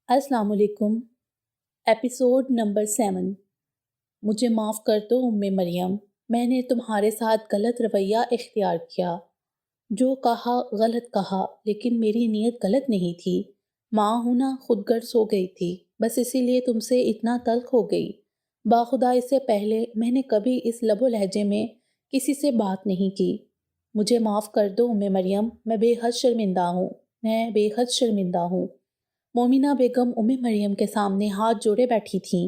السلام علیکم۔ Episode number 7۔ مجھے معاف کر دو مریم، میں نے تمہارے ساتھ غلط رویہ اختیار کیا۔ جو کہا غلط کہا، لیکن میری نیت غلط نہیں تھی۔ ماں ہوں نا، خود غرض ہو گئی تھی، بس اسی لیے تم سے اتنا تلخ ہو گئی۔ باخدا اس سے پہلے میں نے کبھی اس لب و لہجے میں کسی سے بات نہیں کی۔ مجھے معاف کر دو مریم، میں بے حد شرمندہ ہوں۔ مومنہ بیگم مریم کے سامنے ہاتھ جوڑے بیٹھی تھیں۔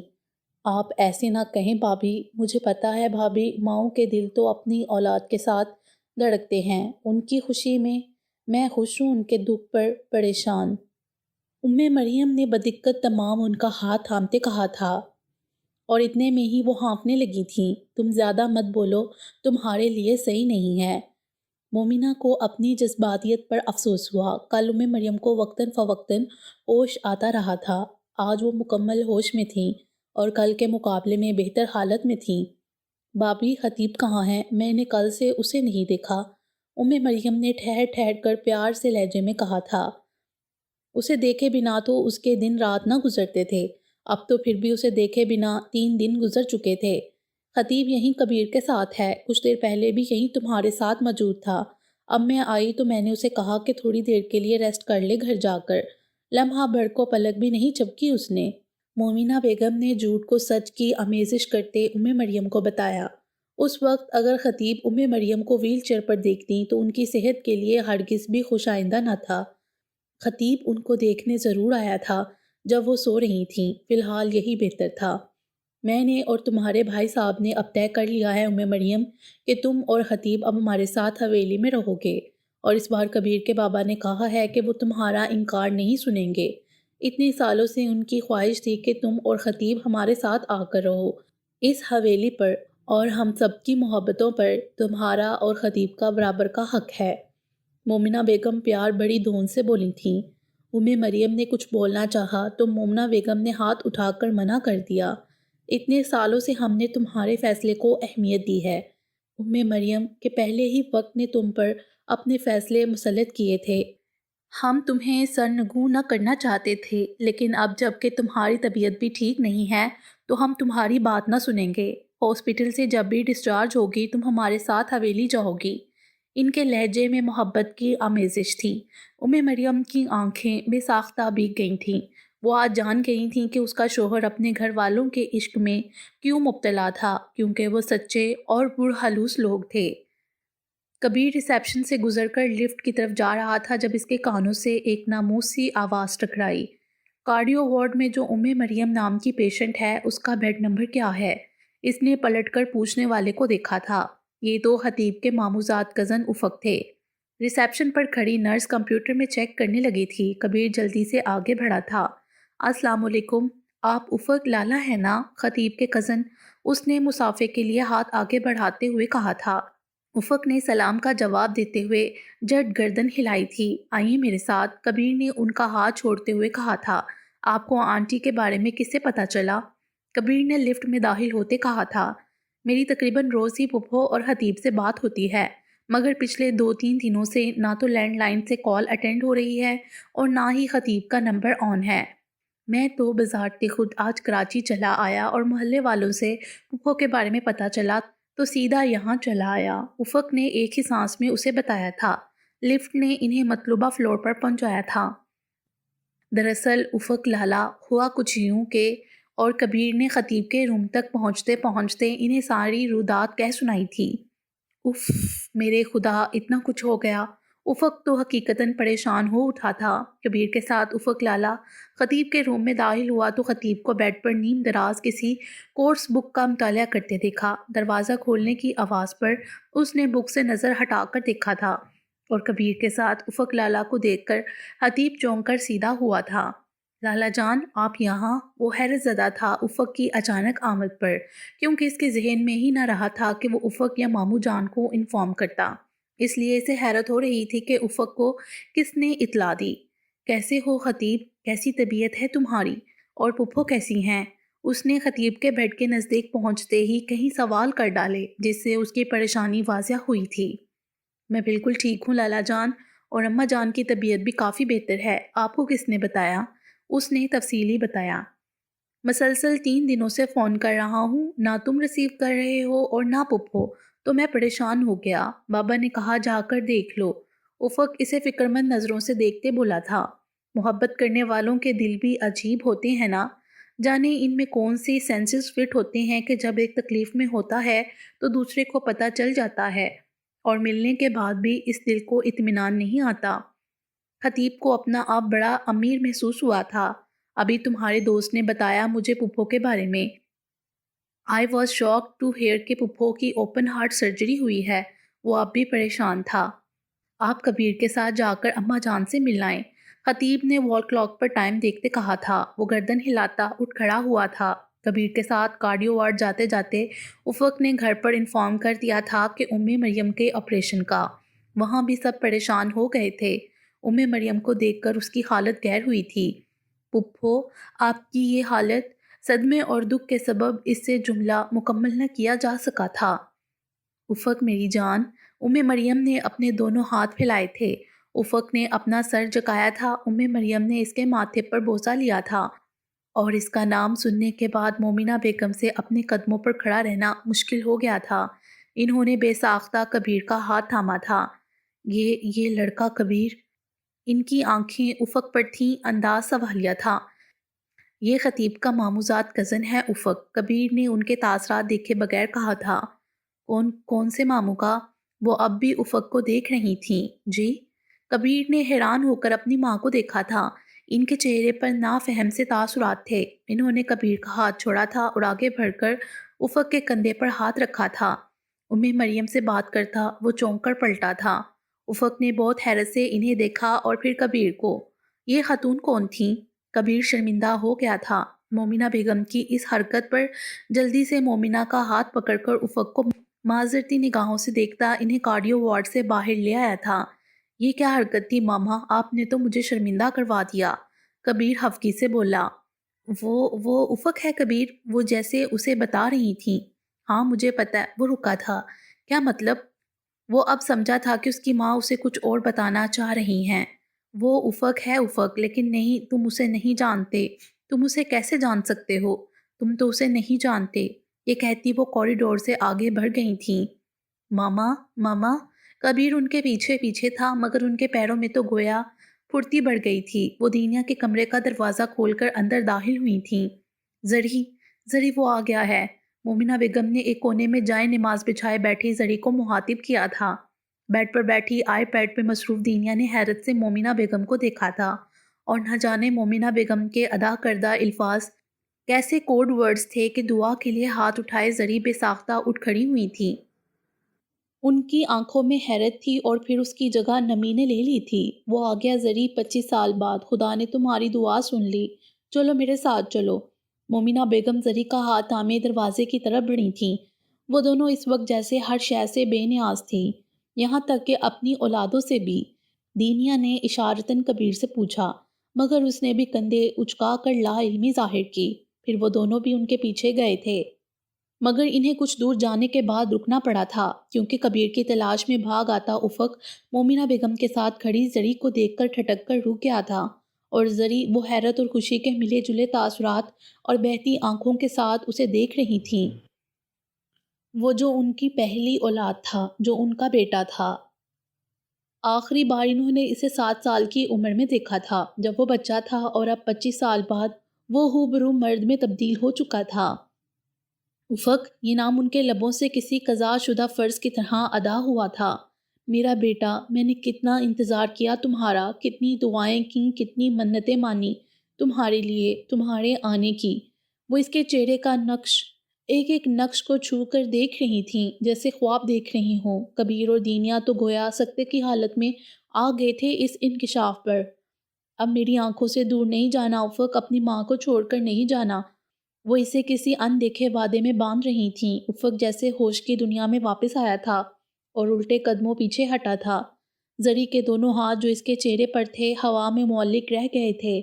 آپ ایسے نہ کہیں بھابھی، مجھے پتا ہے بھابھی، ماؤں کے دل تو اپنی اولاد کے ساتھ دھڑکتے ہیں۔ ان کی خوشی میں خوش ہوں، ان کے دکھ پر پریشان۔ مریم نے بدقت تمام ان کا ہاتھ تھامتے کہا تھا، اور اتنے میں ہی وہ ہانپنے لگی تھیں۔ تم زیادہ مت بولو، تمہارے لیے صحیح نہیں ہے۔ مومنہ کو اپنی جذباتیت پر افسوس ہوا۔ کل مریم کو وقتاً فوقتاً ہوش آتا رہا تھا۔ آج وہ مکمل ہوش میں تھیں اور کل کے مقابلے میں بہتر حالت میں تھیں۔ بھابھی، خطیب کہاں ہے؟ میں نے کل سے اسے نہیں دیکھا، مریم نے ٹھہر ٹھہر کر پیار سے لہجے میں کہا تھا۔ اسے دیکھے بنا تو اس کے دن رات نہ گزرتے تھے، اب تو پھر بھی اسے دیکھے بنا 3 دن گزر چکے تھے۔ خطیب یہیں کبیر کے ساتھ ہے، کچھ دیر پہلے بھی یہیں تمہارے ساتھ موجود تھا۔ اب میں آئی تو میں نے اسے کہا کہ تھوڑی دیر کے لیے ریسٹ کر لے گھر جا کر۔ لمحہ بھر کو پلک بھی نہیں جھپکی اس نے۔ مومنہ بیگم نے جھوٹ کو سچ کی آمیزش کرتے مریم کو بتایا۔ اس وقت اگر خطیب مریم کو ویل چیئر پر دیکھتی تو ان کی صحت کے لیے ہرگز بھی خوش آئندہ نہ تھا۔ خطیب ان کو دیکھنے ضرور آیا تھا جب وہ سو رہی تھیں، فی الحال یہی بہتر تھا۔ میں نے اور تمہارے بھائی صاحب نے اب طے کر لیا ہے مریم کہ تم اور خطیب اب ہمارے ساتھ حویلی میں رہو گے، اور اس بار کبیر کے بابا نے کہا ہے کہ وہ تمہارا انکار نہیں سنیں گے۔ اتنے سالوں سے ان کی خواہش تھی کہ تم اور خطیب ہمارے ساتھ آ کر رہو اس حویلی پر، اور ہم سب کی محبتوں پر تمہارا اور خطیب کا برابر کا حق ہے۔ مومنہ بیگم پیار بڑی دھون سے بولی تھیں۔ مریم نے کچھ بولنا چاہا تو مومنہ بیگم نے ہاتھ اٹھا کر منع کر دیا۔ اتنے سالوں سے ہم نے تمہارے فیصلے کو اہمیت دی ہے مریم، کہ پہلے ہی وقت نے تم پر اپنے فیصلے مسلط کیے تھے۔ ہم تمہیں سرنگوں نہ کرنا چاہتے تھے، لیکن اب جب کہ تمہاری طبیعت بھی ٹھیک نہیں ہے تو ہم تمہاری بات نہ سنیں گے۔ ہاسپٹل سے جب بھی ڈسچارج ہوگی تم ہمارے ساتھ حویلی جاؤ گی۔ ان کے لہجے میں محبت کی آمیزش تھی۔ مریم کی آنکھیں بے ساختہ بھیگ گئی تھیں۔ وہ آج جان گئی تھیں کہ اس کا شوہر اپنے گھر والوں کے عشق میں کیوں مبتلا تھا، کیونکہ وہ سچے اور پرخلوص لوگ تھے۔ کبیر ریسیپشن سے گزر کر لفٹ کی طرف جا رہا تھا جب اس کے کانوں سے ایک ناموس سی آواز ٹکرائی۔ کارڈیو وارڈ میں جو مریم نام کی پیشنٹ ہے، اس کا بیڈ نمبر کیا ہے؟ اس نے پلٹ کر پوچھنے والے کو دیکھا تھا۔ یہ تو خطیب کے ماموزاد کزن افق تھے۔ ریسیپشن پر کھڑی نرس کمپیوٹر میں چیک کرنے لگی تھی۔ کبیر جلدی سے آگے بڑھا تھا۔ السلام علیکم، آپ افق لالا ہیں نا؟ خطیب کے کزن، اس نے مسافے کے لیے ہاتھ آگے بڑھاتے ہوئے کہا تھا۔ افق نے سلام کا جواب دیتے ہوئے جھٹ گردن ہلائی تھی۔ آئیے میرے ساتھ، کبیر نے ان کا ہاتھ چھوڑتے ہوئے کہا تھا۔ آپ کو آنٹی کے بارے میں کس سے پتہ چلا؟ کبیر نے لفٹ میں داخل ہوتے کہا تھا۔ میری تقریباً روز ہی پھپھو اور خطیب سے بات ہوتی ہے، مگر پچھلے 2-3 دنوں سے نہ تو لینڈ لائن سے کال اٹینڈ ہو رہی ہے اور نہ ہی خطیب کا نمبر آن ہے۔ میں تو بذات خود آج کراچی چلا آیا اور محلے والوں سے پھپھو کے بارے میں پتہ چلا تو سیدھا یہاں چلا آیا۔ افق نے ایک ہی سانس میں اسے بتایا تھا۔ لفٹ نے انہیں مطلوبہ فلور پر پہنچایا تھا۔ دراصل افق لالا، ہوا کچھ یوں کہ، اور کبیر نے خطیب کے روم تک پہنچتے پہنچتے انہیں ساری رودات کہہ سنائی تھی۔ اف، میرے خدا، اتنا کچھ ہو گیا۔ افق تو حقیقتاً پریشان ہو اٹھا تھا۔ کبیر کے ساتھ افق لالا خطیب کے روم میں داخل ہوا تو خطیب کو بیڈ پر نیم دراز کسی کورس بک کا مطالعہ کرتے دیکھا۔ دروازہ کھولنے کی آواز پر اس نے بک سے نظر ہٹا کر دیکھا تھا، اور کبیر کے ساتھ افق لالا کو دیکھ کر خطیب چونک کر سیدھا ہوا تھا۔ لالا جان، آپ یہاں؟ وہ حیرت زدہ تھا افق کی اچانک آمد پر، کیونکہ اس کے ذہن میں ہی نہ رہا تھا کہ وہ افق یا ماموں جان کو انفارم کرتا۔ اس لیے اسے حیرت ہو رہی تھی کہ افق کو کس نے اطلاع دی۔ کیسے ہو خطیب؟ کیسی طبیعت ہے تمہاری؟ اور پھپھو کیسی ہیں؟ اس نے خطیب کے بیڈ کے نزدیک پہنچتے ہی کہیں سوال کر ڈالے جس سے اس کی پریشانی واضح ہوئی تھی۔ میں بالکل ٹھیک ہوں لالا جان، اور اماں جان کی طبیعت بھی کافی بہتر ہے۔ آپ کو کس نے بتایا؟ اس نے تفصیلی بتایا۔ مسلسل 3 دنوں سے فون کر رہا ہوں، نہ تم ریسیو کر رہے ہو اور نہ پپھو، تو میں پریشان ہو گیا۔ بابا نے کہا جا کر دیکھ لو۔ افق اسے فکرمند نظروں سے دیکھتے بولا تھا، محبت کرنے والوں کے دل بھی عجیب ہوتے ہیں نا، جانے ان میں کون سی سینسز فٹ ہوتے ہیں کہ جب ایک تکلیف میں ہوتا ہے تو دوسرے کو پتہ چل جاتا ہے اور ملنے کے بعد بھی اس دل کو اطمینان نہیں آتا۔ خطیب کو اپنا آپ بڑا امیر محسوس ہوا تھا۔ ابھی تمہارے دوست نے بتایا مجھے پپھو کے بارے میں۔ I was shocked to hear کہ پپھو کی اوپن ہارٹ سرجری ہوئی ہے۔ وہ اب بھی پریشان تھا۔ آپ کبیر کے ساتھ جا کر اماں جان سے مل آئیں۔ خطیب نے وال کلاک پر ٹائم دیکھتے کہا تھا۔ وہ گردن ہلاتا اٹھ کھڑا ہوا تھا۔ کبیر کے ساتھ کارڈیو وارڈ جاتے جاتے افق نے گھر پر انفارم کر دیا تھا کہ مریم کے آپریشن کا۔ وہاں بھی سب پریشان ہو گئے تھے۔ مریم کو دیکھ کر اس کی حالت گہر ہوئی تھی۔ پپھو، آپ کی یہ حالت، صدمے اور دکھ کے سبب اس سے جملہ مکمل نہ کیا جا سکا تھا۔ افق میری جان، مریم نے اپنے دونوں ہاتھ پھیلائے تھے۔ افق نے اپنا سر جھکایا تھا۔ مریم نے اس کے ماتھے پر بوسہ لیا تھا اور اس کا نام سننے کے بعد مومنہ بیگم سے اپنے قدموں پر کھڑا رہنا مشکل ہو گیا تھا۔ انہوں نے بے ساختہ کبیر کا ہاتھ تھاما تھا۔ یہ لڑکا کبیر؟ ان کی آنکھیں افق پر تھیں، انداز سوالیہ تھا۔ یہ خطیب کا ماموزاد کزن ہے افق، کبیر نے ان کے تاثرات دیکھے بغیر کہا تھا۔ کون سے ماموں کا؟ وہ اب بھی افق کو دیکھ رہی تھیں۔ جی؟ کبیر نے حیران ہو کر اپنی ماں کو دیکھا تھا۔ ان کے چہرے پر نافہم سے تاثرات تھے۔ انہوں نے کبیر کا ہاتھ چھوڑا تھا اور آگے بڑھ کر افق کے کندھے پر ہاتھ رکھا تھا۔ مریم سے بات کرتا وہ چونک کر پلٹا تھا۔ افق نے بہت حیرت سے انہیں دیکھا اور پھر کبیر کو۔ یہ خاتون کون تھیں؟ کبیر شرمندہ ہو گیا تھا۔ مومنہ بیگم کی اس حرکت پر جلدی سے مومنہ کا ہاتھ پکڑ کر افق کو معذرتی نگاہوں سے دیکھتا انہیں کارڈیو وارڈ سے باہر لے آیا تھا۔ یہ کیا حرکت تھی ماما، آپ نے تو مجھے شرمندہ کروا دیا، کبیر خفگی سے بولا۔ وہ افق ہے کبیر، وہ جیسے اسے بتا رہی تھی۔ ہاں مجھے پتا ہے، وہ رکا تھا۔ کیا مطلب؟ وہ اب سمجھا تھا کہ اس کی ماں اسے کچھ اور بتانا چاہ رہی ہیں۔ وہ افق ہے افق، لیکن نہیں، تم اسے نہیں جانتے۔ تم اسے کیسے جان سکتے ہو؟ تم تو اسے نہیں جانتے۔ یہ کہتی وہ کوریڈور سے آگے بڑھ گئی تھیں۔ ماما، کبیر ان کے پیچھے پیچھے تھا، مگر ان کے پیروں میں تو گویا پھرتی بڑھ گئی تھی۔ وہ دینیا کے کمرے کا دروازہ کھول کر اندر داخل ہوئی تھیں۔ زری وہ آ گیا ہے۔ مومنہ بیگم نے ایک کونے میں جائے نماز بچھائے بیٹھی زری کو مخاطب کیا تھا۔ بیڈ پر بیٹھی آئی پیڈ پہ مصروف دینیا نے حیرت سے مومنہ بیگم کو دیکھا تھا اور نہ جانے مومنہ بیگم کے ادا کردہ الفاظ کیسے کوڈ ورڈز تھے کہ دعا کے لیے ہاتھ اٹھائے زری بے ساختہ اٹھ کھڑی ہوئی تھی۔ ان کی آنکھوں میں حیرت تھی اور پھر اس کی جگہ نمی نے لے لی تھی۔ وہ آ گیا زری، 25 سال بعد خدا نے تمہاری دعا سن لی، چلو میرے ساتھ چلو۔ مومنہ بیگم زری کا ہاتھ تھامے دروازے کی طرف بڑھی تھیں۔ وہ دونوں اس وقت جیسے ہر شے سے بے نیاز تھیں، یہاں تک کہ اپنی اولادوں سے بھی۔ دینیا نے اشارتاً کبیر سے پوچھا، مگر اس نے بھی کندھے اچکا کر لا علمی ظاہر کی۔ پھر وہ دونوں بھی ان کے پیچھے گئے تھے، مگر انہیں کچھ دور جانے کے بعد رکنا پڑا تھا، کیونکہ کبیر کی تلاش میں بھاگ آتا افق مومنہ بیگم کے ساتھ کھڑی زری کو دیکھ کر ٹھٹک کر رک گیا تھا، اور زری وہ حیرت اور خوشی کے ملے جلے تاثرات اور بہتی آنکھوں کے ساتھ اسے دیکھ رہی تھیں۔ وہ جو ان کی پہلی اولاد تھا، جو ان کا بیٹا تھا۔ آخری بار انہوں نے اسے 7 سال کی عمر میں دیکھا تھا، جب وہ بچہ تھا، اور اب 25 سال بعد وہ ہوبرو مرد میں تبدیل ہو چکا تھا۔ افق، یہ نام ان کے لبوں سے کسی قضا شدہ فرض کی طرح ادا ہوا تھا۔ میرا بیٹا، میں نے کتنا انتظار کیا تمہارا، کتنی دعائیں کیں، کتنی منتیں مانی تمہارے لیے، تمہارے آنے کی۔ وہ اس کے چہرے کا نقش، ایک ایک نقش کو چھو کر دیکھ رہی تھیں، جیسے خواب دیکھ رہی ہوں۔ کبیر اور دینیا تو گویا سکتے کی حالت میں آ گئے تھے اس انکشاف پر۔ اب میری آنکھوں سے دور نہیں جانا افق، اپنی ماں کو چھوڑ کر نہیں جانا۔ وہ اسے کسی اندیکھے وعدے میں باندھ رہی تھیں۔ افق جیسے ہوش کی دنیا میں واپس آیا تھا اور الٹے قدموں پیچھے ہٹا تھا۔ زری کے دونوں ہاتھ جو اس کے چہرے پر تھے ہوا میں معلق رہ گئے تھے۔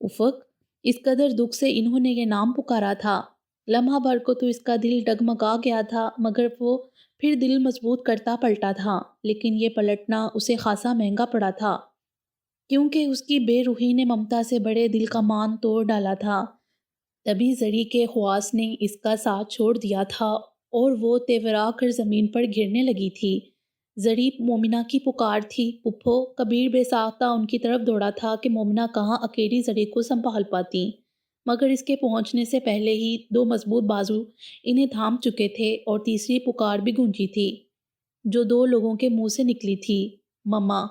افق، اس قدر دکھ سے انہوں نے یہ نام پکارا تھا۔ لمحہ بھر کو تو اس کا دل ڈگمگا گیا تھا، مگر وہ پھر دل مضبوط کرتا پلٹا تھا، لیکن یہ پلٹنا اسے خاصا مہنگا پڑا تھا، کیونکہ اس کی بے روحی نے ممتا سے بڑے دل کا مان توڑ ڈالا تھا۔ تبھی زری کے خواص نے اس کا ساتھ چھوڑ دیا تھا اور وہ تیورا کر زمین پر گرنے لگی تھی۔ زری مومنہ کی پکار تھی، پھپھو۔ کبیر بے ساختہ ان کی طرف دوڑا تھا کہ مومنہ کہاں اکیلی زری کو سنبھال پاتی، مگر اس کے پہنچنے سے پہلے ہی دو مضبوط بازو انہیں تھام چکے تھے اور تیسری پکار بھی گونجی تھی جو دو لوگوں کے منہ سے نکلی تھی، مما۔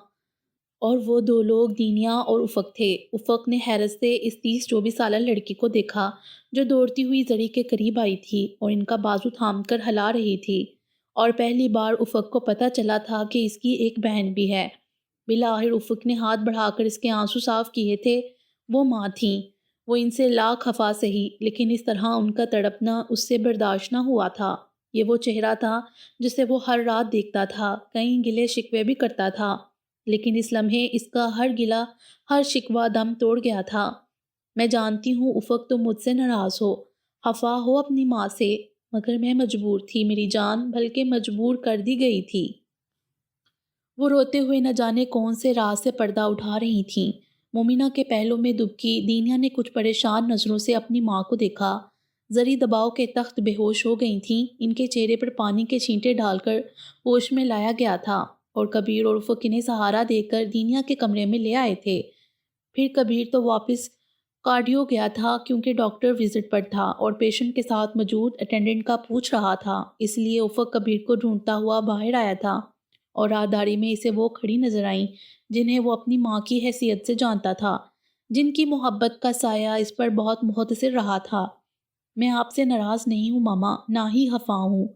اور وہ دو لوگ دینیا اور افق تھے۔ افق نے حیرت سے اس 30-24 سالہ لڑکی کو دیکھا جو دوڑتی ہوئی زری کے قریب آئی تھی اور ان کا بازو تھام کر ہلا رہی تھی، اور پہلی بار افق کو پتہ چلا تھا کہ اس کی ایک بہن بھی ہے۔ بالآخر افق نے ہاتھ بڑھا کر اس کے آنسو صاف کیے تھے۔ وہ ماں تھیں، وہ ان سے لاکھ خفا سہی، لیکن اس طرح ان کا تڑپنا اس سے برداشت نہ ہوا تھا۔ یہ وہ چہرہ تھا جسے وہ ہر رات دیکھتا تھا، کئی گلے شکوے بھی کرتا تھا، لیکن اس لمحے اس کا ہر گلہ، ہر شکوہ دم توڑ گیا تھا۔ میں جانتی ہوں افق تم مجھ سے ناراض ہو، خفا ہو اپنی ماں سے، مگر میں مجبور تھی میری جان، بلکہ مجبور کر دی گئی تھی۔ وہ روتے ہوئے نہ جانے کون سے راز سے پردہ اٹھا رہی تھیں۔ مومنہ کے پہلو میں دبکی دینیا نے کچھ پریشان نظروں سے اپنی ماں کو دیکھا۔ زری دباؤ کے تخت بے ہوش ہو گئی تھیں۔ ان کے چہرے پر پانی کے چھینٹے ڈال کر ہوش میں لایا گیا تھا اور کبیر اور افق انہیں سہارا دے کر دینیا کے کمرے میں لے آئے تھے۔ پھر کبیر تو واپس کارڈیو گیا تھا کیونکہ ڈاکٹر وزٹ پر تھا اور پیشنٹ کے ساتھ موجود اٹینڈنٹ کا پوچھ رہا تھا، اس لیے افق کبیر کو ڈھونڈتا ہوا باہر آیا تھا اور راہداری میں اسے وہ کھڑی نظر آئیں جنہیں وہ اپنی ماں کی حیثیت سے جانتا تھا، جن کی محبت کا سایہ اس پر بہت مختصر رہا تھا۔ میں آپ سے ناراض نہیں ہوں ماما، نہ ہی خفا ہوں،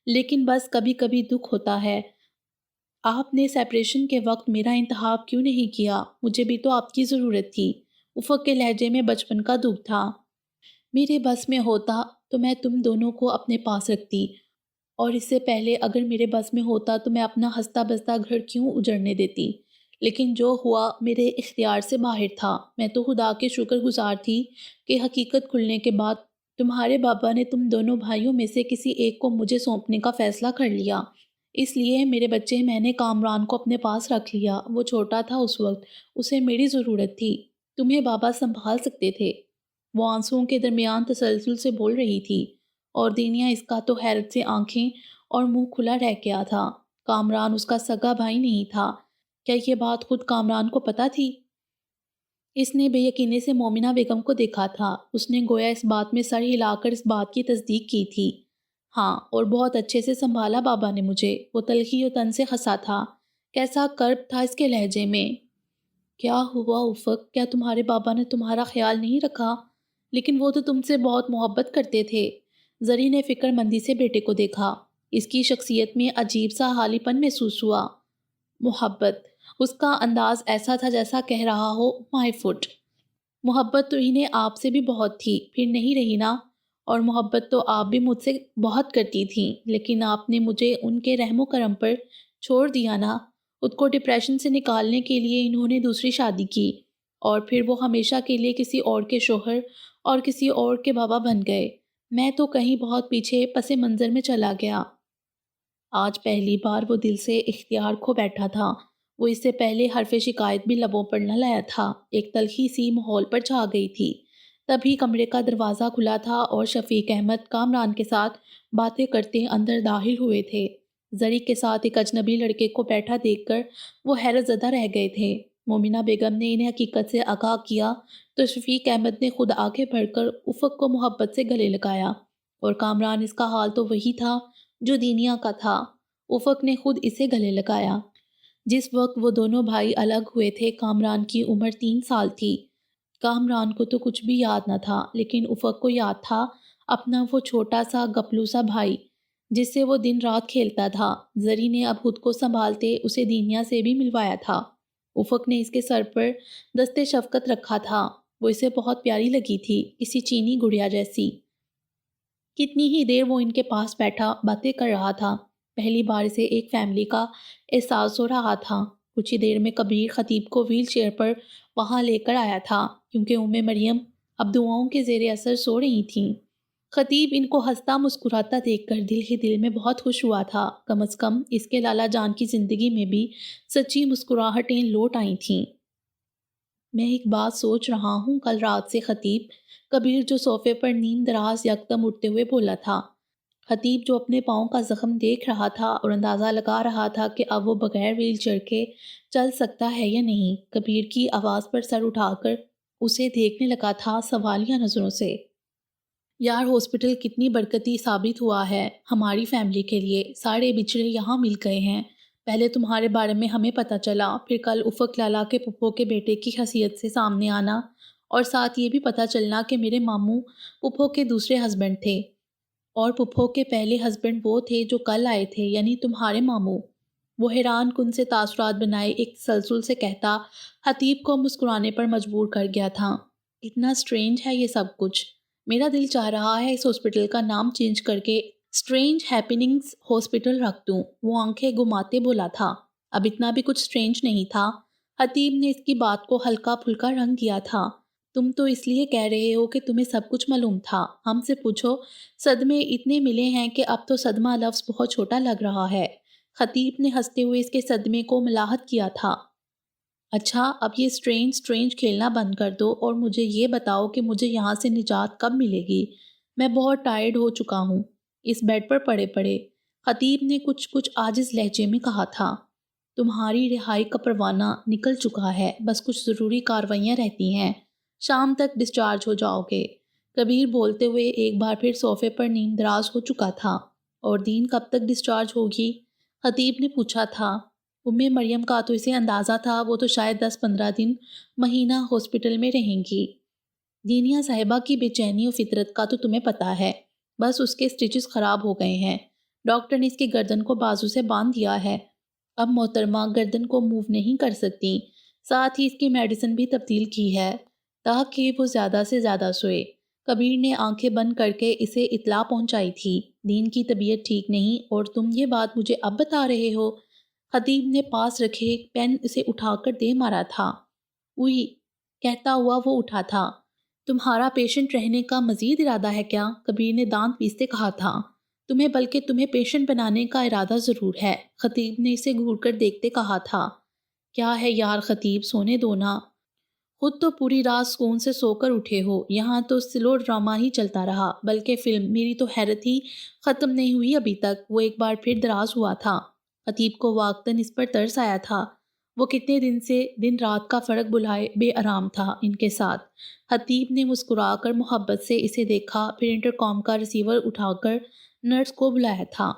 لیکن بس کبھی کبھی دکھ ہوتا ہے۔ آپ نے سیپریشن کے وقت میرا انتخاب کیوں نہیں کیا؟ مجھے بھی تو آپ کی ضرورت تھی۔ افق کے لہجے میں بچپن کا دکھ تھا۔ میرے بس میں ہوتا تو میں تم دونوں کو اپنے پاس رکھتی، اور اس سے پہلے اگر میرے بس میں ہوتا تو میں اپنا ہنستا بستا گھر کیوں اجڑنے دیتی؟ لیکن جو ہوا میرے اختیار سے باہر تھا۔ میں تو خدا کے شکر گزار تھی کہ حقیقت کھلنے کے بعد تمہارے بابا نے تم دونوں بھائیوں میں سے کسی ایک کو مجھے سونپنے کا فیصلہ کر لیا۔ اس لیے میرے بچے میں نے کامران کو اپنے پاس رکھ لیا۔ وہ چھوٹا تھا اس وقت، اسے میری ضرورت تھی، تمہیں بابا سنبھال سکتے تھے۔ وہ آنسوؤں کے درمیان تسلسل سے بول رہی تھی اور دینیا اس کا تو حیرت سے آنکھیں اور منہ کھلا رہ گیا تھا۔ کامران اس کا سگا بھائی نہیں تھا، کیا یہ بات خود کامران کو پتہ تھی؟ اس نے بے یقینی سے مومنہ بیگم کو دیکھا تھا۔ اس نے گویا اس بات میں سر ہلا کر اس بات کی تصدیق کی تھی۔ ہاں، اور بہت اچھے سے سنبھالا بابا نے مجھے۔ وہ تلخی و تن سے ہنسا تھا، کیسا کرب تھا اس کے لہجے میں۔ کیا ہوا افق؟ کیا تمہارے بابا نے تمہارا خیال نہیں رکھا؟ لیکن وہ تو تم سے بہت محبت کرتے تھے۔ زری نے فکر مندی سے بیٹے کو دیکھا۔ اس کی شخصیت میں عجیب سا حالی پن محسوس ہوا۔ محبت؟ اس کا انداز ایسا تھا جیسا کہہ رہا ہو مائی فٹ۔ محبت تو انہیں آپ سے بھی بہت تھی، پھر نہیں رہی نا؟ اور محبت تو آپ بھی مجھ سے بہت کرتی تھیں، لیکن آپ نے مجھے ان کے رحم و کرم پر چھوڑ دیا نا۔ خود کو ڈپریشن سے نکالنے کے لیے انہوں نے دوسری شادی کی، اور پھر وہ ہمیشہ کے لیے کسی اور کے شوہر اور کسی اور کے بابا بن گئے۔ میں تو کہیں بہت پیچھے پس منظر میں چلا گیا۔ آج پہلی بار وہ دل سے اختیار کھو بیٹھا تھا۔ وہ اس سے پہلے حرف شکایت بھی لبوں پر نہ لایا تھا۔ ایک تلخی سی ماحول پر چھا گئی تھی۔ تبھی کمرے کا دروازہ کھلا تھا اور شفیق احمد کامران کے ساتھ باتیں کرتے اندر داخل ہوئے تھے۔ زری کے ساتھ ایک اجنبی لڑکے کو بیٹھا دیکھ کر وہ حیرت زدہ رہ گئے تھے۔ مومنہ بیگم نے انہیں حقیقت سے آگاہ کیا تو شفیق احمد نے خود آگے بڑھ کر افق کو محبت سے گلے لگایا، اور کامران اس کا حال تو وہی تھا جو دینیا کا تھا۔ افق نے خود اسے گلے لگایا۔ جس وقت وہ دونوں بھائی الگ ہوئے تھے کامران کی عمر 3 سال تھی۔ کامران کو تو کچھ بھی یاد نہ تھا، لیکن افق کو یاد تھا اپنا وہ چھوٹا سا گپلو سا بھائی جس سے وہ دن رات کھیلتا تھا۔ زری نے اب خود کو سنبھالتے اسے دینیا سے بھی ملوایا تھا۔ افق نے اس کے سر پر دستے شفقت رکھا تھا۔ وہ اسے بہت پیاری لگی تھی، کسی چینی گڑیا جیسی۔ کتنی ہی دیر وہ ان کے پاس بیٹھا باتیں کر رہا تھا۔ پہلی بار اسے ایک فیملی کا احساس ہو رہا تھا۔ کچھ ہی دیر میں کبیر خطیب کو ویل چیئر پر وہاں لے کر آیا تھا کیونکہ مریم اب دعاؤں کے زیر اثر سو رہی تھیں۔ خطیب ان کو ہنستا مسکراتا دیکھ کر دل ہی دل میں بہت خوش ہوا تھا۔ کم از کم اس کے لالا جان کی زندگی میں بھی سچی مسکراہٹیں لوٹ آئی تھیں۔ میں ایک بات سوچ رہا ہوں، کل رات سے خطیب، کبیر جو صوفے پر نیم دراز یکدم اٹھتے ہوئے بولا تھا۔ خطیب جو اپنے پاؤں کا زخم دیکھ رہا تھا اور اندازہ لگا رہا تھا کہ اب وہ بغیر ویل چیئر کے چل سکتا ہے یا نہیں، کبیر کی آواز پر سر اٹھا کر اسے دیکھنے لگا تھا سوالیہ نظروں سے۔ یار، ہاسپٹل کتنی برکتی ثابت ہوا ہے ہماری فیملی کے لیے، سارے بچھڑے یہاں مل گئے ہیں۔ پہلے تمہارے بارے میں ہمیں پتہ چلا، پھر کل افق لالا کے پھپھو کے بیٹے کی حیثیت سے سامنے آنا، اور ساتھ یہ بھی پتہ چلنا کہ میرے ماموں پھپھو کے دوسرے ہسبینڈ تھے، اور پھپھو کے پہلے ہسبینڈ وہ تھے جو کل آئے تھے، یعنی تمہارے ماموں۔ وہ حیران کن سے تاثرات بنائے ایک تسلسل سے کہتا خطیب کو مسکرانے پر مجبور کر گیا تھا۔ اتنا سٹرینج ہے یہ سب کچھ۔ میرا دل چاہ رہا ہے اس ہاسپٹل کا نام چینج کر کے سٹرینج ہیپننگز ہاسپٹل رکھ دوں۔ وہ آنکھیں گھماتے بولا تھا۔ اب اتنا بھی کچھ سٹرینج نہیں تھا۔ خطیب نے اس کی بات کو ہلکا پھلکا رنگ دیا تھا۔ تم تو اس لیے کہہ رہے ہو کہ تمہیں سب کچھ معلوم تھا۔ ہم سے پوچھو، صدمے اتنے ملے ہیں کہ اب تو صدمہ لفظ بہت چھوٹا لگ رہا ہے۔ خطیب نے ہنستے ہوئے اس کے صدمے کو ملاحظہ کیا تھا۔ اچھا، اب یہ سٹرینج کھیلنا بند کر دو اور مجھے یہ بتاؤ کہ مجھے یہاں سے نجات کب ملے گی؟ میں بہت ٹائرڈ ہو چکا ہوں اس بیڈ پر پڑے پڑے۔ خطیب نے کچھ عاجز لہجے میں کہا تھا۔ تمہاری رہائی کا پروانہ نکل چکا ہے، بس کچھ ضروری کارروائیاں رہتی ہیں، شام تک ڈسچارج ہو جاؤ گے۔ کبیر بولتے ہوئے ایک بار پھر صوفے پر نیم دراز ہو چکا تھا۔ اور دین کب تک ڈسچارج ہوگی؟ خطیب نے پوچھا تھا۔ مریم کا تو اسے اندازہ تھا، وہ تو شاید 10-15 دن، مہینہ ہاسپٹل میں رہیں گی۔ دینیا صاحبہ کی بے چینی و فطرت کا تو تمہیں پتہ ہے، بس اس کے سٹیچز خراب ہو گئے ہیں۔ ڈاکٹر نے اس کی گردن کو بازو سے باندھ دیا ہے، اب محترمہ گردن کو موو نہیں کر سکتی، ساتھ ہی اس کی میڈیسن بھی تبدیل کی ہے تاکہ وہ زیادہ سے زیادہ سوئے۔ کبیر نے آنکھیں بند کر کے اسے اطلاع پہنچائی تھی، دین کی طبیعت ٹھیک نہیں، اور تم یہ بات مجھے اب بتا رہے ہو؟ خطیب نے پاس رکھے پین اسے اٹھا کر دے مارا تھا۔ اوئی کہتا ہوا وہ اٹھا تھا۔ تمہارا پیشنٹ رہنے کا مزید ارادہ ہے کیا؟ کبیر نے دانت پیستے کہا تھا۔ تمہیں پیشنٹ بنانے کا ارادہ ضرور ہے، خطیب نے اسے گھور کر دیکھتے کہا تھا۔ کیا ہے یار خطیب، سونے دو نا، خود تو پوری رات سکون سے سو کر اٹھے ہو، یہاں تو سلو ڈرامہ ہی چلتا رہا، بلکہ فلم، میری تو حیرت ہی ختم نہیں ہوئی ابھی تک۔ وہ ایک بار پھر دراز ہوا تھا۔ خطیب کو واقعتاً اس پر ترس آیا تھا، وہ کتنے دن سے دن رات کا فرق بلائے بے آرام تھا ان کے ساتھ۔ خطیب نے مسکرا کر محبت سے اسے دیکھا، پھر انٹرکام کا ریسیور اٹھا کر نرس کو بلایا تھا۔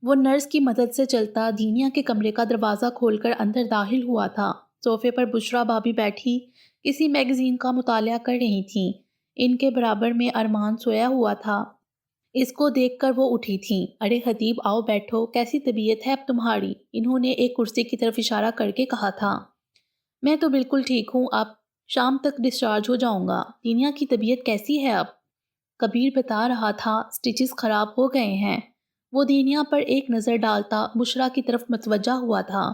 وہ نرس کی مدد سے چلتا دینیا کے کمرے کا دروازہ کھول کر اندر داخل ہوا تھا۔ صوفے پر بشرا بھابی بیٹھی کسی میگزین کا مطالعہ کر رہی تھیں۔ ان کے برابر میں ارمان سویا ہوا تھا۔ اس کو دیکھ کر وہ اٹھی تھیں۔ ارے خطیب، آؤ بیٹھو، کیسی طبیعت ہے اب تمہاری؟ انہوں نے ایک کرسی کی طرف اشارہ کر کے کہا تھا۔ میں تو بالکل ٹھیک ہوں، اب شام تک ڈسچارج ہو جاؤں گا۔ دینیا کی طبیعت کیسی ہے اب؟ کبیر بتا رہا تھا، سٹیچز خراب ہو گئے ہیں۔ وہ دینیا پر ایک نظر ڈالتا بشرا کی طرف متوجہ ہوا تھا۔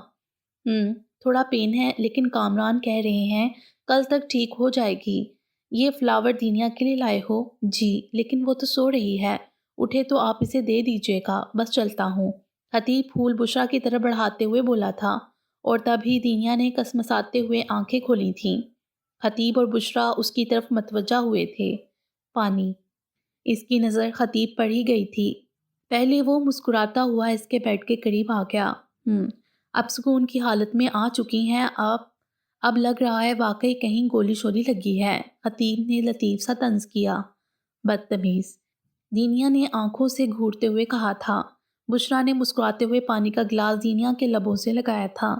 تھوڑا پین ہے، لیکن کامران کہہ رہے ہیں کل تک ٹھیک ہو جائے گی۔ یہ فلاور دینیا کے لیے لائے ہو؟ جی، لیکن وہ تو سو رہی ہے، اٹھے تو آپ اسے دے دیجیے گا، بس چلتا ہوں۔ خطیب پھول بشرا کی طرف بڑھاتے ہوئے بولا تھا، اور تبھی دینیا نے کسمساتے ہوئے آنکھیں کھولی تھیں۔ خطیب اور بشرا اس کی طرف متوجہ ہوئے تھے۔ پانی، اس کی نظر خطیب پر ہی گئی تھی۔ پہلے وہ مسکراتا ہوا اس کے بیڈ کے قریب آ گیا۔ اب سکون کی حالت میں آ چکی ہیں، اب لگ رہا ہے واقعی کہیں گولی شولی لگی ہے، خطیب نے لطیف سا طنز کیا۔ بدتمیز، دینیا نے آنکھوں سے گھورتے ہوئے کہا تھا۔ بشرا نے مسکراتے ہوئے پانی کا گلاس دینیا کے لبوں سے لگایا تھا۔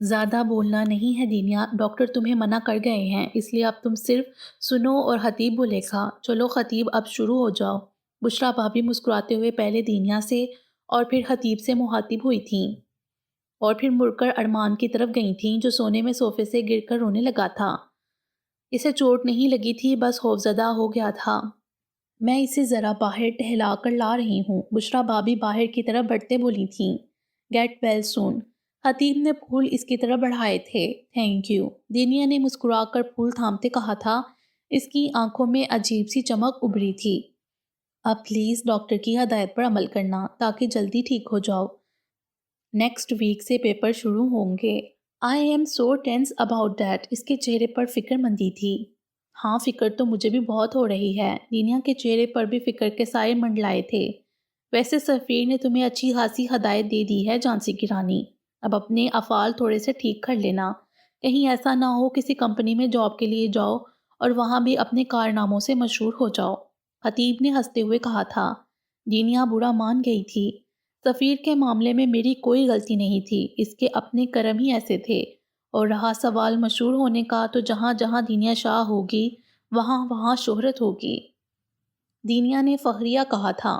زیادہ بولنا نہیں ہے دینیا، ڈاکٹر تمہیں منع کر گئے ہیں، اس لیے اب تم صرف سنو اور خطیب بولے گا۔ چلو خطیب، اب شروع ہو جاؤ۔ بشرا بھابی مسکراتے ہوئے پہلے دینیا سے اور پھر خطیب سے مخاطب ہوئی تھیں، اور پھر مڑ کر ارمان کی طرف گئی تھیں جو سونے میں صوفے سے گر کر رونے لگا تھا۔ اسے چوٹ نہیں لگی تھی، بس خوفزدہ ہو گیا تھا۔ میں اسے ذرا باہر ٹہلا کر لا رہی ہوں، بشرا بھابی باہر کی طرف بڑھتے بولی تھیں۔ گیٹ ویل سون۔ خطیب نے پھول اس کی طرف بڑھائے تھے۔ تھینک یو، دینیا نے مسکرا کر پھول تھامتے کہا تھا۔ اس کی آنکھوں میں عجیب سی چمک ابھری تھی۔ اب پلیز ڈاکٹر کی ہدایت پر عمل کرنا تاکہ جلدی ٹھیک ہو جاؤ۔ نیکسٹ ویک سے پیپر شروع ہوں گے۔ I am so tense about that. اس کے چہرے پر فکر مندی تھی. ہاں فکر تو مجھے بھی بہت ہو رہی ہے. دنیا کے چہرے پر بھی فکر کے سائے منڈلائے تھے. ویسے سفیر نے تمہیں اچھی خاصی ہدایت دے دی ہے جھانسی کی رانی. اب اپنے افعال تھوڑے سے ٹھیک کر لینا. کہیں ایسا نہ ہو کسی کمپنی میں جاب کے لیے جاؤ اور وہاں بھی اپنے کارناموں سے مشہور ہو جاؤ. خطیب نے ہنستے ہوئے کہا تھا. دنیا برا مان گئی تھی. سفیر کے معاملے میں میری کوئی غلطی نہیں تھی. اس کے اپنے کرم ہی ایسے تھے. اور رہا سوال مشہور ہونے کا تو جہاں جہاں دنیا شاہ ہوگی وہاں وہاں شہرت ہوگی. دنیا نے فخریہ کہا تھا.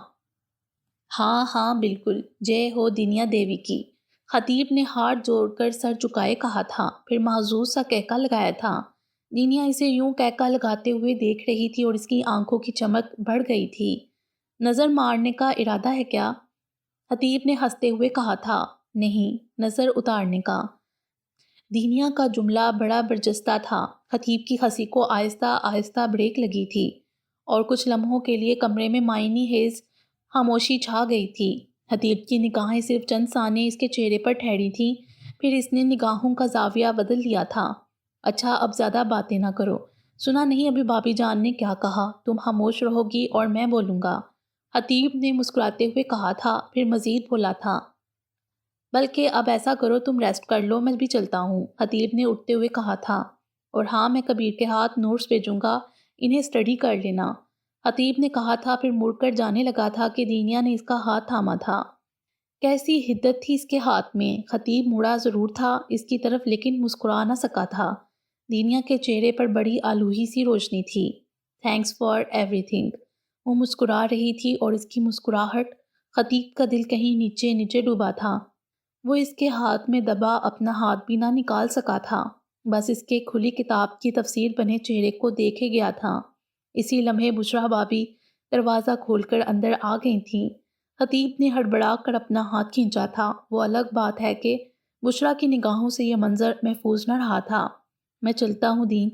ہاں ہاں بالکل. جے ہو دنیا دیوی کی. خطیب نے ہاتھ جوڑ کر سر جھکائے کہا تھا. پھر محظوظ سا کہکا لگایا تھا. دنیا اسے یوں کہکا لگاتے ہوئے دیکھ رہی تھی اور اس کی آنکھوں کی چمک بڑھ گئی تھی. نظر مارنے کا ارادہ ہے کیا؟ خطیب نے ہنستے ہوئے کہا تھا. نہیں، نظر اتارنے کا. دنیا کا جملہ بڑا برجستہ تھا. خطیب کی ہنسی کو آہستہ آہستہ بریک لگی تھی اور کچھ لمحوں کے لیے کمرے میں معنی خیز خاموشی چھا گئی تھی. خطیب کی نگاہیں صرف چند ثانیے اس کے چہرے پر ٹھہری تھیں. پھر اس نے نگاہوں کا زاویہ بدل دیا تھا. اچھا اب زیادہ باتیں نہ کرو. سنا نہیں ابھی بھابی جان نے کیا کہا؟ تم خاموش رہو گی اور میں بولوں گا. خطیب نے مسکراتے ہوئے کہا تھا. پھر مزید بولا تھا. بلکہ اب ایسا کرو تم ریسٹ کر لو، میں بھی چلتا ہوں. خطیب نے اٹھتے ہوئے کہا تھا. اور ہاں میں کبیر کے ہاتھ نوٹس بھیجوں گا، انہیں اسٹڈی کر لینا. خطیب نے کہا تھا. پھر مڑ کر جانے لگا تھا کہ دنیا نے اس کا ہاتھ تھاما تھا. کیسی حدت تھی اس کے ہاتھ میں. خطیب مڑا ضرور تھا اس کی طرف لیکن مسکرا نہ سکا تھا. دنیا کے چہرے پر بڑی آلوہی سی روشنی تھی. Thanks for every thing. وہ مسکرا رہی تھی اور اس کی مسکراہٹ خطیب کا دل کہیں نیچے نیچے ڈوبا تھا. وہ اس کے ہاتھ میں دبا اپنا ہاتھ بھی نہ نکال سکا تھا. بس اس کے کھلی کتاب کی تفسیر بنے چہرے کو دیکھے گیا تھا. اسی لمحے بشریٰ بھابی دروازہ کھول کر اندر آ گئی تھیں. خطیب نے ہڑبڑا کر اپنا ہاتھ کھینچا تھا. وہ الگ بات ہے کہ بشریٰ کی نگاہوں سے یہ منظر محفوظ نہ رہا تھا. میں چلتا ہوں دین،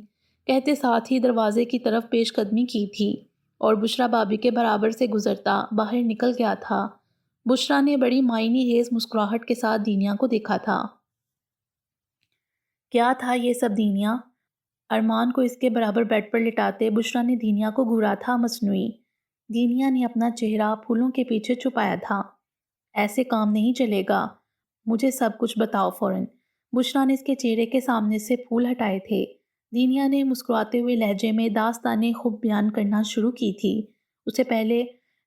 کہتے ساتھ ہی دروازے کی طرف پیش قدمی کی تھی اور بشریٰ بھابی کے برابر سے گزرتا باہر نکل گیا تھا. بشریٰ نے بڑی معنی خیز مسکراہٹ کے ساتھ دنیا کو دیکھا تھا. کیا تھا یہ سب دنیا؟ ارمان کو اس کے برابر بیڈ پر لٹاتے بشریٰ نے دنیا کو گھورا تھا. مصنوعی. دنیا نے اپنا چہرہ پھولوں کے پیچھے چھپایا تھا. ایسے کام نہیں چلے گا. مجھے سب کچھ بتاؤ فوراً. بشریٰ نے اس کے چہرے کے سامنے سے پھول ہٹائے تھے. دنیا نے مسکراتے ہوئے لہجے میں داستانِ خوب بیان کرنا شروع کی تھی. اسے پہلے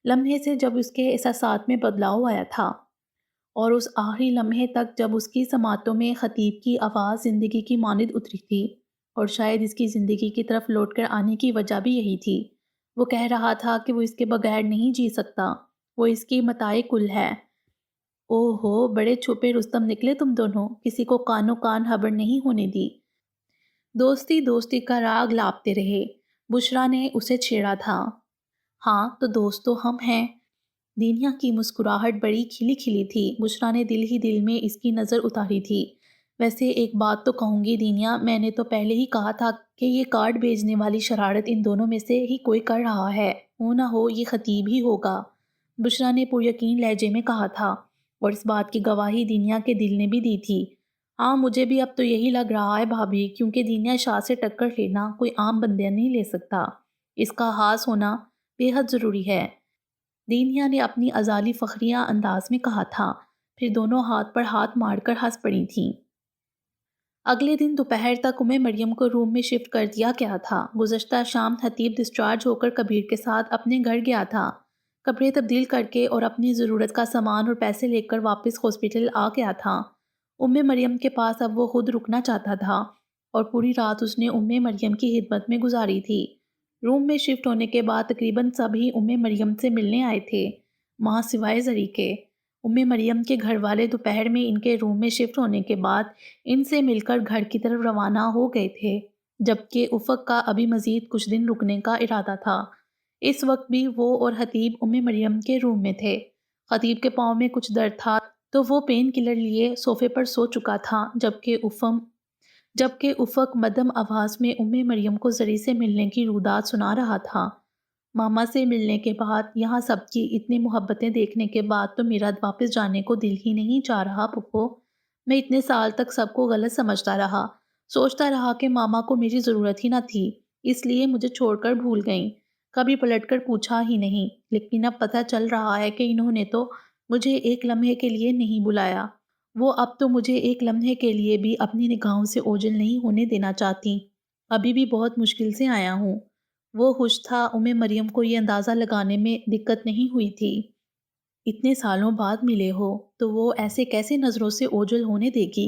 لمحے سے جب اس کے احساسات میں بدلاؤ آیا تھا اور اس آخری لمحے تک جب اس کی سماعتوں میں خطیب کی آواز زندگی کی مانند اتری تھی، اور شاید اس کی زندگی کی طرف لوٹ کر آنے کی وجہ بھی یہی تھی. وہ کہہ رہا تھا کہ وہ اس کے بغیر نہیں جی سکتا. وہ اس کی متاع کل ہے. اوہ ہو، بڑے چھپے رستم نکلے تم دونوں. کسی کو کانوں کان خبر نہیں ہونے دی. دوستی دوستی کا راگ لاپتے رہے. بشریٰ نے اسے چھیڑا تھا. ہاں تو دوست تو ہم ہیں. دنیا کی مسکراہٹ بڑی کھلی کھلی تھی. بشریٰ نے دل ہی دل میں اس کی نظر اتاری تھی. ویسے ایک بات تو کہوں گی دنیا، میں نے تو پہلے ہی کہا تھا کہ یہ کارڈ بھیجنے والی شرارت ان دونوں میں سے ہی کوئی کر رہا ہے. ہو نہ ہو یہ خطیب ہی ہوگا. بشریٰ نے پریقین لہجے میں کہا تھا. اور اس بات کی گواہی دنیا کے دل نے بھی دی تھی. ہاں مجھے بھی اب تو یہی لگ رہا ہے بھابھی، کیونکہ دنیا شاہ سے ٹکر لینا کوئی عام بندہ نہیں لے سکتا. اس کا خاص ہونا بے حد ضروری ہے. دنیا نے اپنی ازالی فخریہ انداز میں کہا تھا. پھر دونوں ہاتھ پر ہاتھ مار کر ہنس پڑی تھیں. اگلے دن دوپہر تک مریم کو روم میں شفٹ کر دیا گیا تھا. گزشتہ شام خطیب ڈسچارج ہو کر کبیر کے ساتھ اپنے گھر گیا تھا. کپڑے تبدیل کر کے اور اپنی ضرورت کا سامان اور پیسے لے کر واپس ہاسپٹل آ گیا تھا. مریم کے پاس اب وہ خود رکنا چاہتا تھا اور پوری رات اس نے مریم کی خدمت میں گزاری تھی. روم میں شفٹ ہونے کے بعد تقریباً سبھی مریم سے ملنے آئے تھے، ماں سوائے زری کے. مریم کے گھر والے دوپہر میں ان کے روم میں شفٹ ہونے کے بعد ان سے مل کر گھر کی طرف روانہ ہو گئے تھے، جبکہ افق کا ابھی مزید کچھ دن رکنے کا ارادہ تھا. اس وقت بھی وہ اور خطیب مریم کے روم میں تھے. خطیب کے پاؤں میں کچھ درد تھا تو وہ پین کلر لیے صوفے پر سو چکا تھا، جبکہ افق مدھم آواز میں مریم کو زری سے ملنے کی رودات سنا رہا تھا. ماما سے ملنے کے بعد، یہاں سب کی اتنی محبتیں دیکھنے کے بعد تو میرا واپس جانے کو دل ہی نہیں چاہ رہا پھپھو. میں اتنے سال تک سب کو غلط سمجھتا رہا، سوچتا رہا کہ ماما کو میری ضرورت ہی نہ تھی، اس لیے مجھے چھوڑ کر بھول گئیں، کبھی پلٹ کر پوچھا ہی نہیں۔ لیکن اب پتہ چل رہا ہے کہ انہوں نے تو مجھے ایک لمحے کے لیے نہیں بلایا، وہ اب تو مجھے ایک لمحے کے لیے بھی اپنی نگاہوں سے اوجھل نہیں ہونے دینا چاہتی۔ ابھی بھی بہت مشکل سے آیا ہوں۔ وہ خوش تھا، مریم کو یہ اندازہ لگانے میں دقت نہیں ہوئی تھی۔ اتنے سالوں بعد ملے ہو تو وہ ایسے کیسے نظروں سے اوجھل ہونے دے گی؟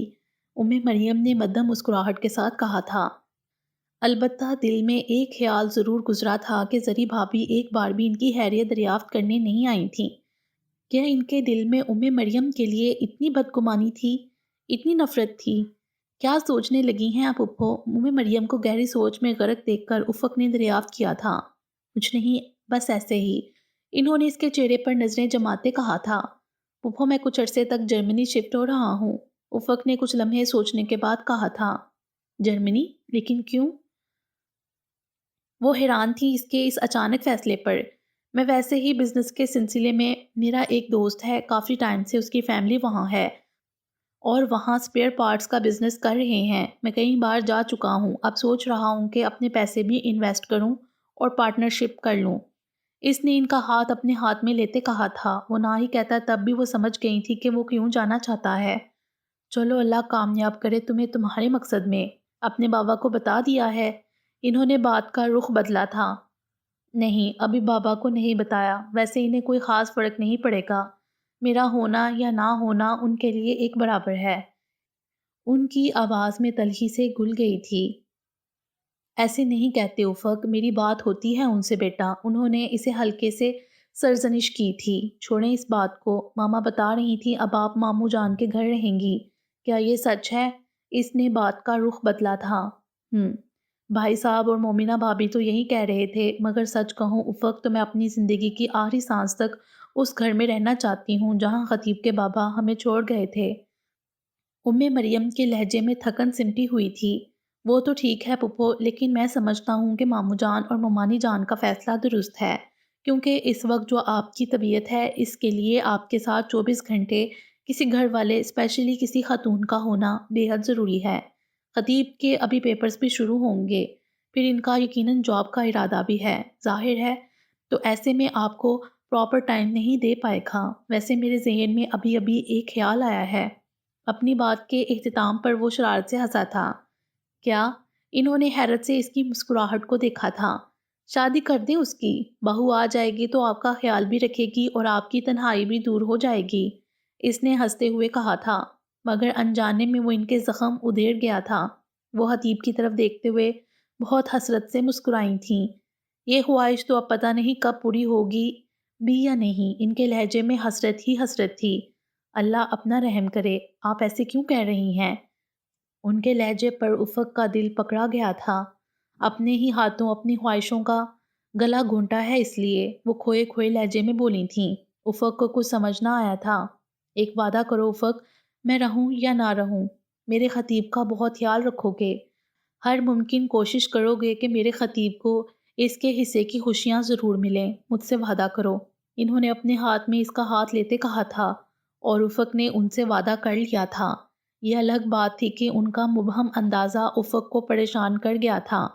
مریم نے مدھم مسکراہٹ کے ساتھ کہا تھا۔ البتہ دل میں ایک خیال ضرور گزرا تھا کہ زری بھابھی ایک بار بھی ان کی خیریت دریافت کرنے نہیں آئی تھیں۔ کیا ان کے دل میں مریم کے لیے اتنی بدگمانی تھی، اتنی نفرت تھی؟ کیا سوچنے لگی ہیں آپ پھپھو؟ مریم کو گہری سوچ میں غرق دیکھ کر افق نے دریافت کیا تھا۔ کچھ نہیں، بس ایسے ہی، انہوں نے اس کے چہرے پر نظریں جماتے کہا تھا۔ پھپھو میں کچھ عرصے تک جرمنی شفٹ ہو رہا ہوں، افق نے کچھ لمحے سوچنے کے بعد کہا تھا۔ جرمنی؟ لیکن کیوں؟ وہ حیران تھی اس اچانک فیصلے پر۔ میں ویسے ہی بزنس کے سلسلے میں، میرا ایک دوست ہے، کافی ٹائم سے اس کی فیملی وہاں ہے اور وہاں سپیئر پارٹس کا بزنس کر رہے ہیں۔ میں کئی بار جا چکا ہوں، اب سوچ رہا ہوں کہ اپنے پیسے بھی انویسٹ کروں اور پارٹنرشپ کر لوں۔ اس نے ان کا ہاتھ اپنے ہاتھ میں لیتے کہا تھا۔ وہ نہ ہی کہتا تب بھی وہ سمجھ گئی تھی کہ وہ کیوں جانا چاہتا ہے۔ چلو اللہ کامیاب کرے تمہیں تمہارے مقصد میں۔ اپنے بابا کو بتا دیا ہے؟ انہوں نے بات کا رخ بدلا تھا۔ نہیں، ابھی بابا کو نہیں بتایا، ویسے انہیں کوئی خاص فرق نہیں پڑے گا، میرا ہونا یا نہ ہونا ان کے لیے ایک برابر ہے۔ ان کی آواز میں تلخی سے گھل گئی تھی۔ ایسے نہیں کہتے افق، میری بات ہوتی ہے ان سے بیٹا، انہوں نے اسے ہلکے سے سرزنش کی تھی۔ چھوڑیں اس بات کو، ماما بتا رہی تھی اب آپ ماموں جان کے گھر رہیں گی، کیا یہ سچ ہے؟ اس نے بات کا رخ بدلا تھا۔ بھائی صاحب اور مومنہ بھابھی تو یہی کہہ رہے تھے، مگر سچ کہوں افق تو میں اپنی زندگی کی آخری سانس تک اس گھر میں رہنا چاہتی ہوں جہاں خطیب کے بابا ہمیں چھوڑ گئے تھے۔ مریم کے لہجے میں تھکن سمٹی ہوئی تھی۔ وہ تو ٹھیک ہے پھپھو، لیکن میں سمجھتا ہوں کہ ماموں جان اور ممانی جان کا فیصلہ درست ہے، کیونکہ اس وقت جو آپ کی طبیعت ہے اس کے لیے آپ کے ساتھ 24 گھنٹے کسی گھر والے، اسپیشلی کسی خاتون کا ہونا بے حد ضروری ہے۔ خطیب کے ابھی پیپرز بھی شروع ہوں گے، پھر ان کا یقیناً جاب کا ارادہ بھی ہے، ظاہر ہے، تو ایسے میں آپ کو پراپر ٹائم نہیں دے پائے گا۔ ویسے میرے ذہن میں ابھی ایک خیال آیا ہے۔ اپنی بات کے اختتام پر وہ شرارت سے ہنسا تھا۔ کیا؟ انہوں نے حیرت سے اس کی مسکراہٹ کو دیکھا تھا۔ شادی کر دیں اس کی، بہو آ جائے گی تو آپ کا خیال بھی رکھے گی اور آپ کی تنہائی بھی دور ہو جائے گی، اس نے ہنستے ہوئے کہا تھا، مگر انجانے میں وہ ان کے زخم ادھیڑ گیا تھا۔ وہ خطیب کی طرف دیکھتے ہوئے بہت حسرت سے مسکرائی تھیں۔ یہ خواہش تو اب پتہ نہیں کب پوری ہوگی بھی یا نہیں، ان کے لہجے میں حسرت ہی حسرت تھی۔ اللہ اپنا رحم کرے، آپ ایسے کیوں کہہ رہی ہیں؟ ان کے لہجے پر افق کا دل پکڑا گیا تھا۔ اپنے ہی ہاتھوں اپنی خواہشوں کا گلا گھونٹا ہے، اس لیے وہ کھوئے کھوئے لہجے میں بولی تھیں۔ افق کو کچھ سمجھ نہ آیا تھا۔ ایک وعدہ کرو افق، میں رہوں یا نہ رہوں، میرے خطیب کا بہت خیال رکھو گے، ہر ممکن کوشش کرو گے کہ میرے خطیب کو اس کے حصے کی خوشیاں ضرور ملیں، مجھ سے وعدہ کرو۔ انہوں نے اپنے ہاتھ میں اس کا ہاتھ لیتے کہا تھا اور افق نے ان سے وعدہ کر لیا تھا۔ یہ الگ بات تھی کہ ان کا مبہم اندازہ افق کو پریشان کر گیا تھا۔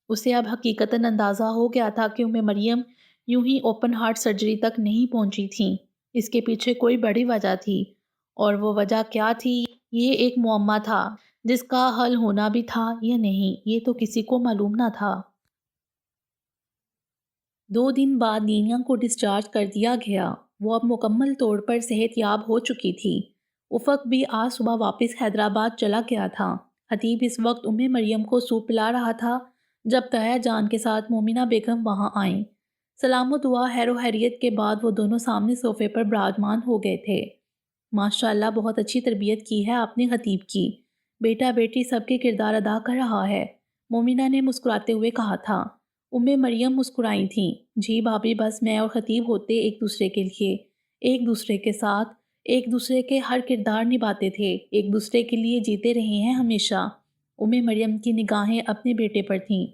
اسے اب حقیقتاً اندازہ ہو گیا تھا کہ مریم یوں ہی اوپن ہارٹ سرجری تک نہیں پہنچی تھیں، اس کے پیچھے کوئی بڑی وجہ تھی، اور وہ وجہ کیا تھی یہ ایک معمہ تھا جس کا حل ہونا بھی تھا یا نہیں یہ تو کسی کو معلوم نہ تھا۔ 2 دن بعد نینیا کو ڈسچارج کر دیا گیا، وہ اب مکمل طور پر صحت یاب ہو چکی تھی۔ افق بھی آج صبح واپس حیدرآباد چلا گیا تھا۔ خطیب اس وقت مریم کو سوپ پلا رہا تھا جب طاہر جان کے ساتھ مومنہ بیگم وہاں آئیں۔ سلام و دعا خیر و خیریت کے بعد وہ دونوں سامنے صوفے پر براجمان ہو گئے تھے۔ ماشاءاللہ بہت اچھی تربیت کی ہے آپ نے خطیب کی، بیٹا بیٹی سب کے کردار ادا کر رہا ہے، مومنہ نے مسکراتے ہوئے کہا تھا۔ مریم مسکرائی تھیں۔ جی بھابھی، بس میں اور خطیب ہوتے ایک دوسرے کے لیے، ایک دوسرے کے ساتھ، ایک دوسرے کے ہر کردار نبھاتے تھے، ایک دوسرے کے لیے جیتے رہے ہیں ہمیشہ۔ مریم کی نگاہیں اپنے بیٹے پر تھیں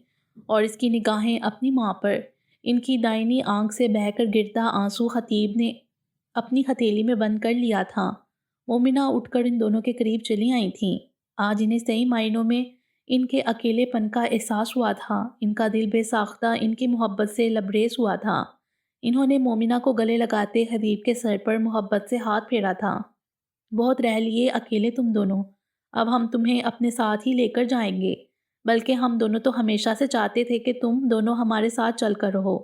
اور اس کی نگاہیں اپنی ماں پر۔ ان کی دائنی آنکھ سے بہہ کر گرتا آنسو خطیب نے اپنی ہتھیلی میں بند کر لیا تھا مومنہ اٹھ کر ان دونوں کے قریب چلی آئی تھیں۔ آج انہیں صحیح معنوں میں ان کے اکیلے پن کا احساس ہوا تھا۔ ان کا دل بے ساختہ ان کی محبت سے لبریز ہوا تھا۔ انہوں نے مومنہ کو گلے لگاتے حبیب کے سر پر محبت سے ہاتھ پھیرا تھا۔ بہت رہ لیے اکیلے تم دونوں، اب ہم تمہیں اپنے ساتھ ہی لے کر جائیں گے، بلکہ ہم دونوں تو ہمیشہ سے چاہتے تھے کہ تم دونوں ہمارے ساتھ چل کر رہو۔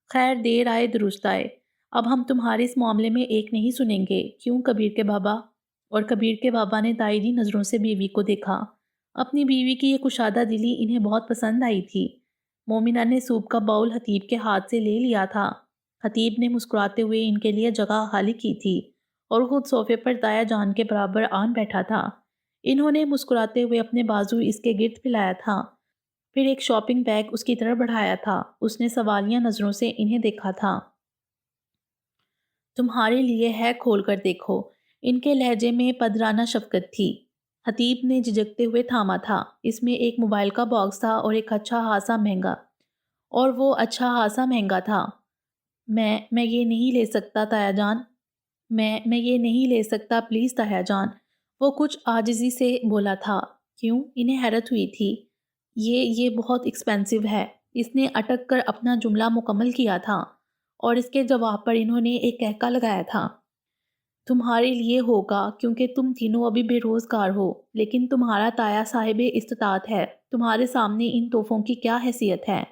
خیر دیر آئے درست آئے، اب ہم تمہارے اس معاملے میں ایک نہیں سنیں گے، کیوں کبیر کے بابا؟ اور کبیر کے بابا نے تائیدی نظروں سے بیوی کو دیکھا۔ اپنی بیوی کی یہ کشادہ دلی انہیں بہت پسند آئی تھی۔ مومنہ نے سوپ کا باؤل حتیب کے ہاتھ سے لے لیا تھا۔ حتیب نے مسکراتے ہوئے ان کے لیے جگہ خالی کی تھی اور خود صوفے پر تایا جان کے برابر آن بیٹھا تھا۔ انہوں نے مسکراتے ہوئے اپنے بازو اس کے گرد پھیلایا تھا، پھر ایک شاپنگ بیگ اس کی طرف بڑھایا تھا۔ اس نے سوالیہ نظروں سے انہیں دیکھا تھا۔ تمہارے لیے ہے، کھول کر دیکھو۔ ان کے لہجے میں پدرانہ شفقت تھی۔ حتیب نے جھجکتے ہوئے تھاما تھا۔ اس میں ایک موبائل کا باکس تھا اور ایک اچھا خاصا مہنگا، اور وہ اچھا خاصا مہنگا تھا۔ میں یہ نہیں لے سکتا تایا جان، میں یہ نہیں لے سکتا پلیز تایا جان، وہ کچھ عاجزی سے بولا تھا۔ کیوں؟ انہیں حیرت ہوئی تھی۔ یہ بہت ایکسپینسو ہے۔ اس نے اٹک کر اپنا جملہ مکمل کیا تھا اور اس کے جواب پر انہوں نے ایک کہکا لگایا تھا۔ تمہارے لیے ہوگا کیونکہ تم تینوں ابھی بے روزگار ہو، لیکن تمہارا تایا صاحب استطاعت ہے، تمہارے سامنے ان تحفوں کی کیا حیثیت ہے؟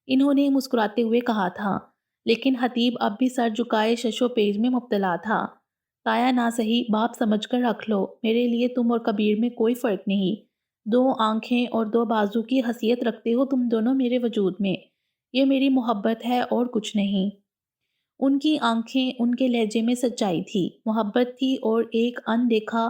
انہوں نے مسکراتے ہوئے کہا تھا، لیکن حتیب اب بھی سر جھکائے شش و پیج میں مبتلا تھا۔ تایا نہ صحیح باپ سمجھ کر رکھ لو، میرے لیے تم اور کبیر میں کوئی فرق نہیں۔ دو آنکھیں اور دو بازو کی حیثیت رکھتے ہو تم دونوں میرے وجود میں، یہ میری محبت ہے اور کچھ نہیں۔ ان کی آنکھیں ان کے لہجے میں سچائی تھی، محبت تھی اور ایک ان دیکھا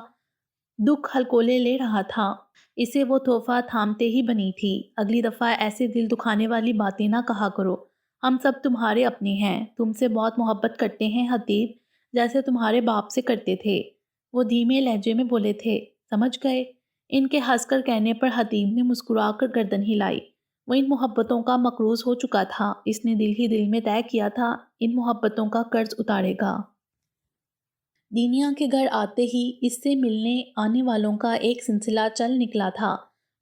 دکھ ہلکولے لے رہا تھا۔ اسے وہ تحفہ تھامتے ہی بنی تھی۔ اگلی دفعہ ایسے دل دکھانے والی باتیں نہ کہا کرو، ہم سب تمہارے اپنے ہیں، تم سے بہت محبت کرتے ہیں حتیب، جیسے تمہارے باپ سے کرتے تھے۔ وہ دھیمے لہجے میں بولے تھے، سمجھ گئے؟ ان کے ہنس کر کہنے پر حتیب نے مسکرا کر گردن ہلائی۔ وہ ان محبتوں کا مقروض ہو چکا تھا، اس نے دل ہی دل میں طے کیا تھا ان محبتوں کا قرض اتارے گا۔ دینیا کے گھر آتے ہی اس سے ملنے آنے والوں کا ایک سلسلہ چل نکلا تھا۔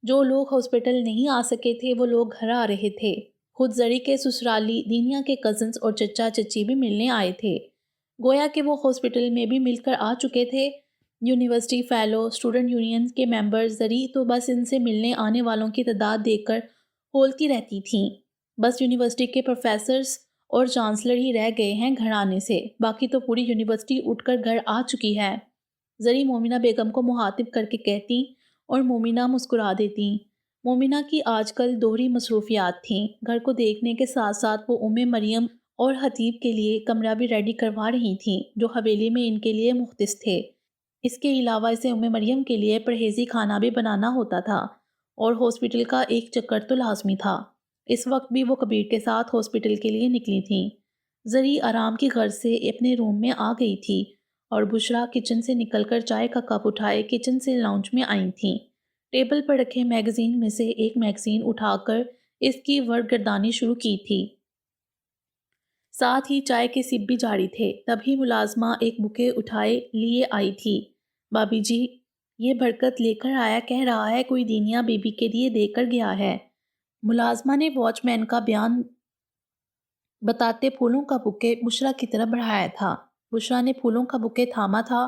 جو لوگ ہاسپٹل نہیں آ سکے تھے وہ لوگ گھر آ رہے تھے۔ خود زری کے سسرالی دینیا کے کزنز اور چچا چچی بھی ملنے آئے تھے، گویا کہ وہ ہاسپٹل میں بھی مل کر آ چکے تھے۔ یونیورسٹی فیلو، اسٹوڈنٹ یونین کے ممبر، زری تو بس ان سے ملنے آنے والوں کی تعداد دیکھ کر ہولتی رہتی تھیں۔ بس یونیورسٹی کے پروفیسرز اور چانسلر ہی رہ گئے ہیں گھر آنے سے، باقی تو پوری یونیورسٹی اٹھ کر گھر آ چکی ہے۔ زری مومنہ بیگم کو مخاطب کر کے کہتی اور مومنہ مسکرا دیتی۔ مومنہ کی آج کل دوہری مصروفیات تھیں۔ گھر کو دیکھنے کے ساتھ ساتھ وہ مریم اور حتیب کے لیے کمرہ بھی ریڈی کروا رہی تھیں جو حویلی میں ان کے لیے مختص تھے۔ اس کے علاوہ اسے مریم کے لیے پرہیزی کھانا بھی بنانا ہوتا تھا اور ہاسپٹل کا ایک چکر تو لازمی تھا۔ اس وقت بھی وہ کبیر کے ساتھ ہاسپٹل کے لیے نکلی تھیں۔ زری آرام کی غرض سے اپنے روم میں آ گئی تھی اور بشریٰ کچن سے نکل کر چائے کا کپ اٹھائے کچن سے لاؤنج میں آئی تھیں۔ ٹیبل پر رکھے میگزین میں سے ایک میگزین اٹھا کر اس کی ورگردانی شروع کی تھی، ساتھ ہی چائے کے سپ بھی جاری تھے۔ تبھی ملازمہ ایک بکے اٹھائے لیے آئی تھی۔ بابی جی، یہ برکت لے کر آیا، کہہ رہا ہے کوئی دینیا بی بی کے لیے دے کر گیا ہے۔ ملازمہ نے واچ مین کا بیان بتاتے پھولوں کا بکے بشریٰ کی طرف بڑھایا تھا۔ بشریٰ نے پھولوں کا بکے تھاما تھا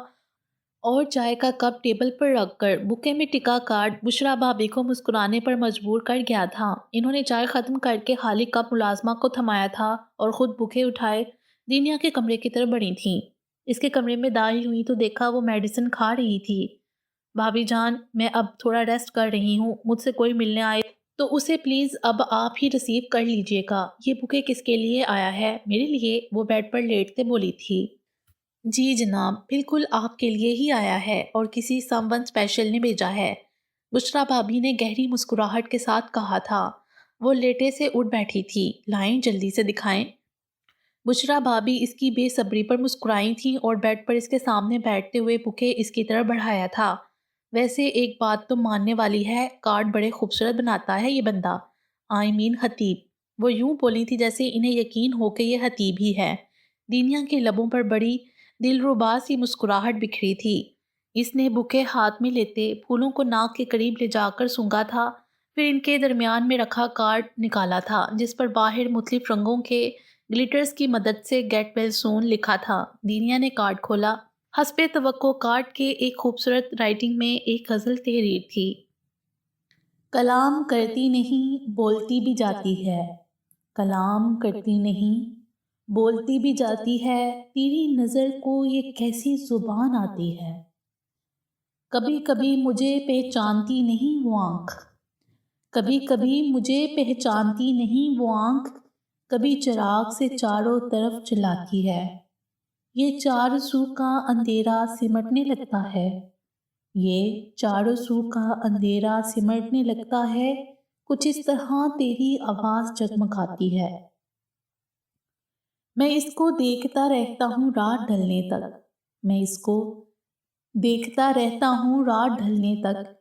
اور چائے کا کپ ٹیبل پر رکھ کر بکے میں ٹکا کارڈ بشریٰ بھابی کو مسکرانے پر مجبور کر گیا تھا۔ انہوں نے چائے ختم کر کے خالی کپ ملازمہ کو تھمایا تھا اور خود بکے اٹھائے دینیا کے کمرے کی طرف بڑھی تھیں۔ اس کے کمرے میں داخل ہوئی تو دیکھا وہ میڈیسن کھا رہی تھی۔ بھابی جان، میں اب تھوڑا ریسٹ کر رہی ہوں، مجھ سے کوئی ملنے آئے تو اسے پلیز اب آپ ہی ریسیو کر لیجئے گا۔ یہ بکے کس کے لیے آیا ہے؟ میرے لیے، وہ بیڈ پر لیٹتے بولی تھی۔ جی جناب، بالکل آپ کے لیے ہی آیا ہے اور کسی سم ون اسپیشل نے بھیجا ہے، بشریٰ بھابی نے گہری مسکراہٹ کے ساتھ کہا تھا۔ وہ لیٹے سے اٹھ بیٹھی تھی۔ لائیں جلدی سے دکھائیں۔ بشریٰ بھابی اس کی بے صبری پر مسکرائی تھیں اور بیڈ پر اس کے سامنے بیٹھتے ہوئے بکے اس کی طرف بڑھایا تھا۔ ویسے ایک بات تو ماننے والی ہے، کارڈ بڑے خوبصورت بناتا ہے یہ بندہ، حتیب۔ وہ یوں بولی تھی جیسے انہیں یقین ہو کہ یہ حتیب ہی ہے۔ دینیا کے لبوں پر بڑی دلربا سی مسکراہٹ بکھری تھی۔ اس نے بکے ہاتھ میں لیتے پھولوں کو ناک کے قریب لے جا کر سونگھا تھا، پھر ان کے درمیان میں رکھا کارڈ نکالا تھا جس پر باہر مختلف رنگوں کے گلیٹرز کی مدد سے گیٹ ویل سون لکھا تھا۔ دینیا نے کارڈ کھولا۔ حسب توقع کارڈ کے ایک خوبصورت رائٹنگ میں ایک غزل تحریر تھی۔ کلام کرتی نہیں بولتی بھی جاتی ہے، کلام کرتی نہیں بولتی بھی جاتی ہے، تیری نظر کو یہ کیسی زبان آتی ہے۔ کبھی کبھی مجھے پہچانتی نہیں وہ آنکھ، کبھی کبھی مجھے پہچانتی نہیں وہ آنکھ، کبھی چراغ سے چاروں طرف چلاتی ہے، یہ چار سو کا اندھیرا سمٹنے لگتا ہے، یہ چاروں سو کا اندھیرا سمٹنے لگتا ہے، کچھ اس طرح تیری آواز جگمگاتی ہے۔ میں اس کو دیکھتا رہتا ہوں رات ڈھلنے تک، میں اس کو دیکھتا رہتا ہوں رات ڈھلنے تک،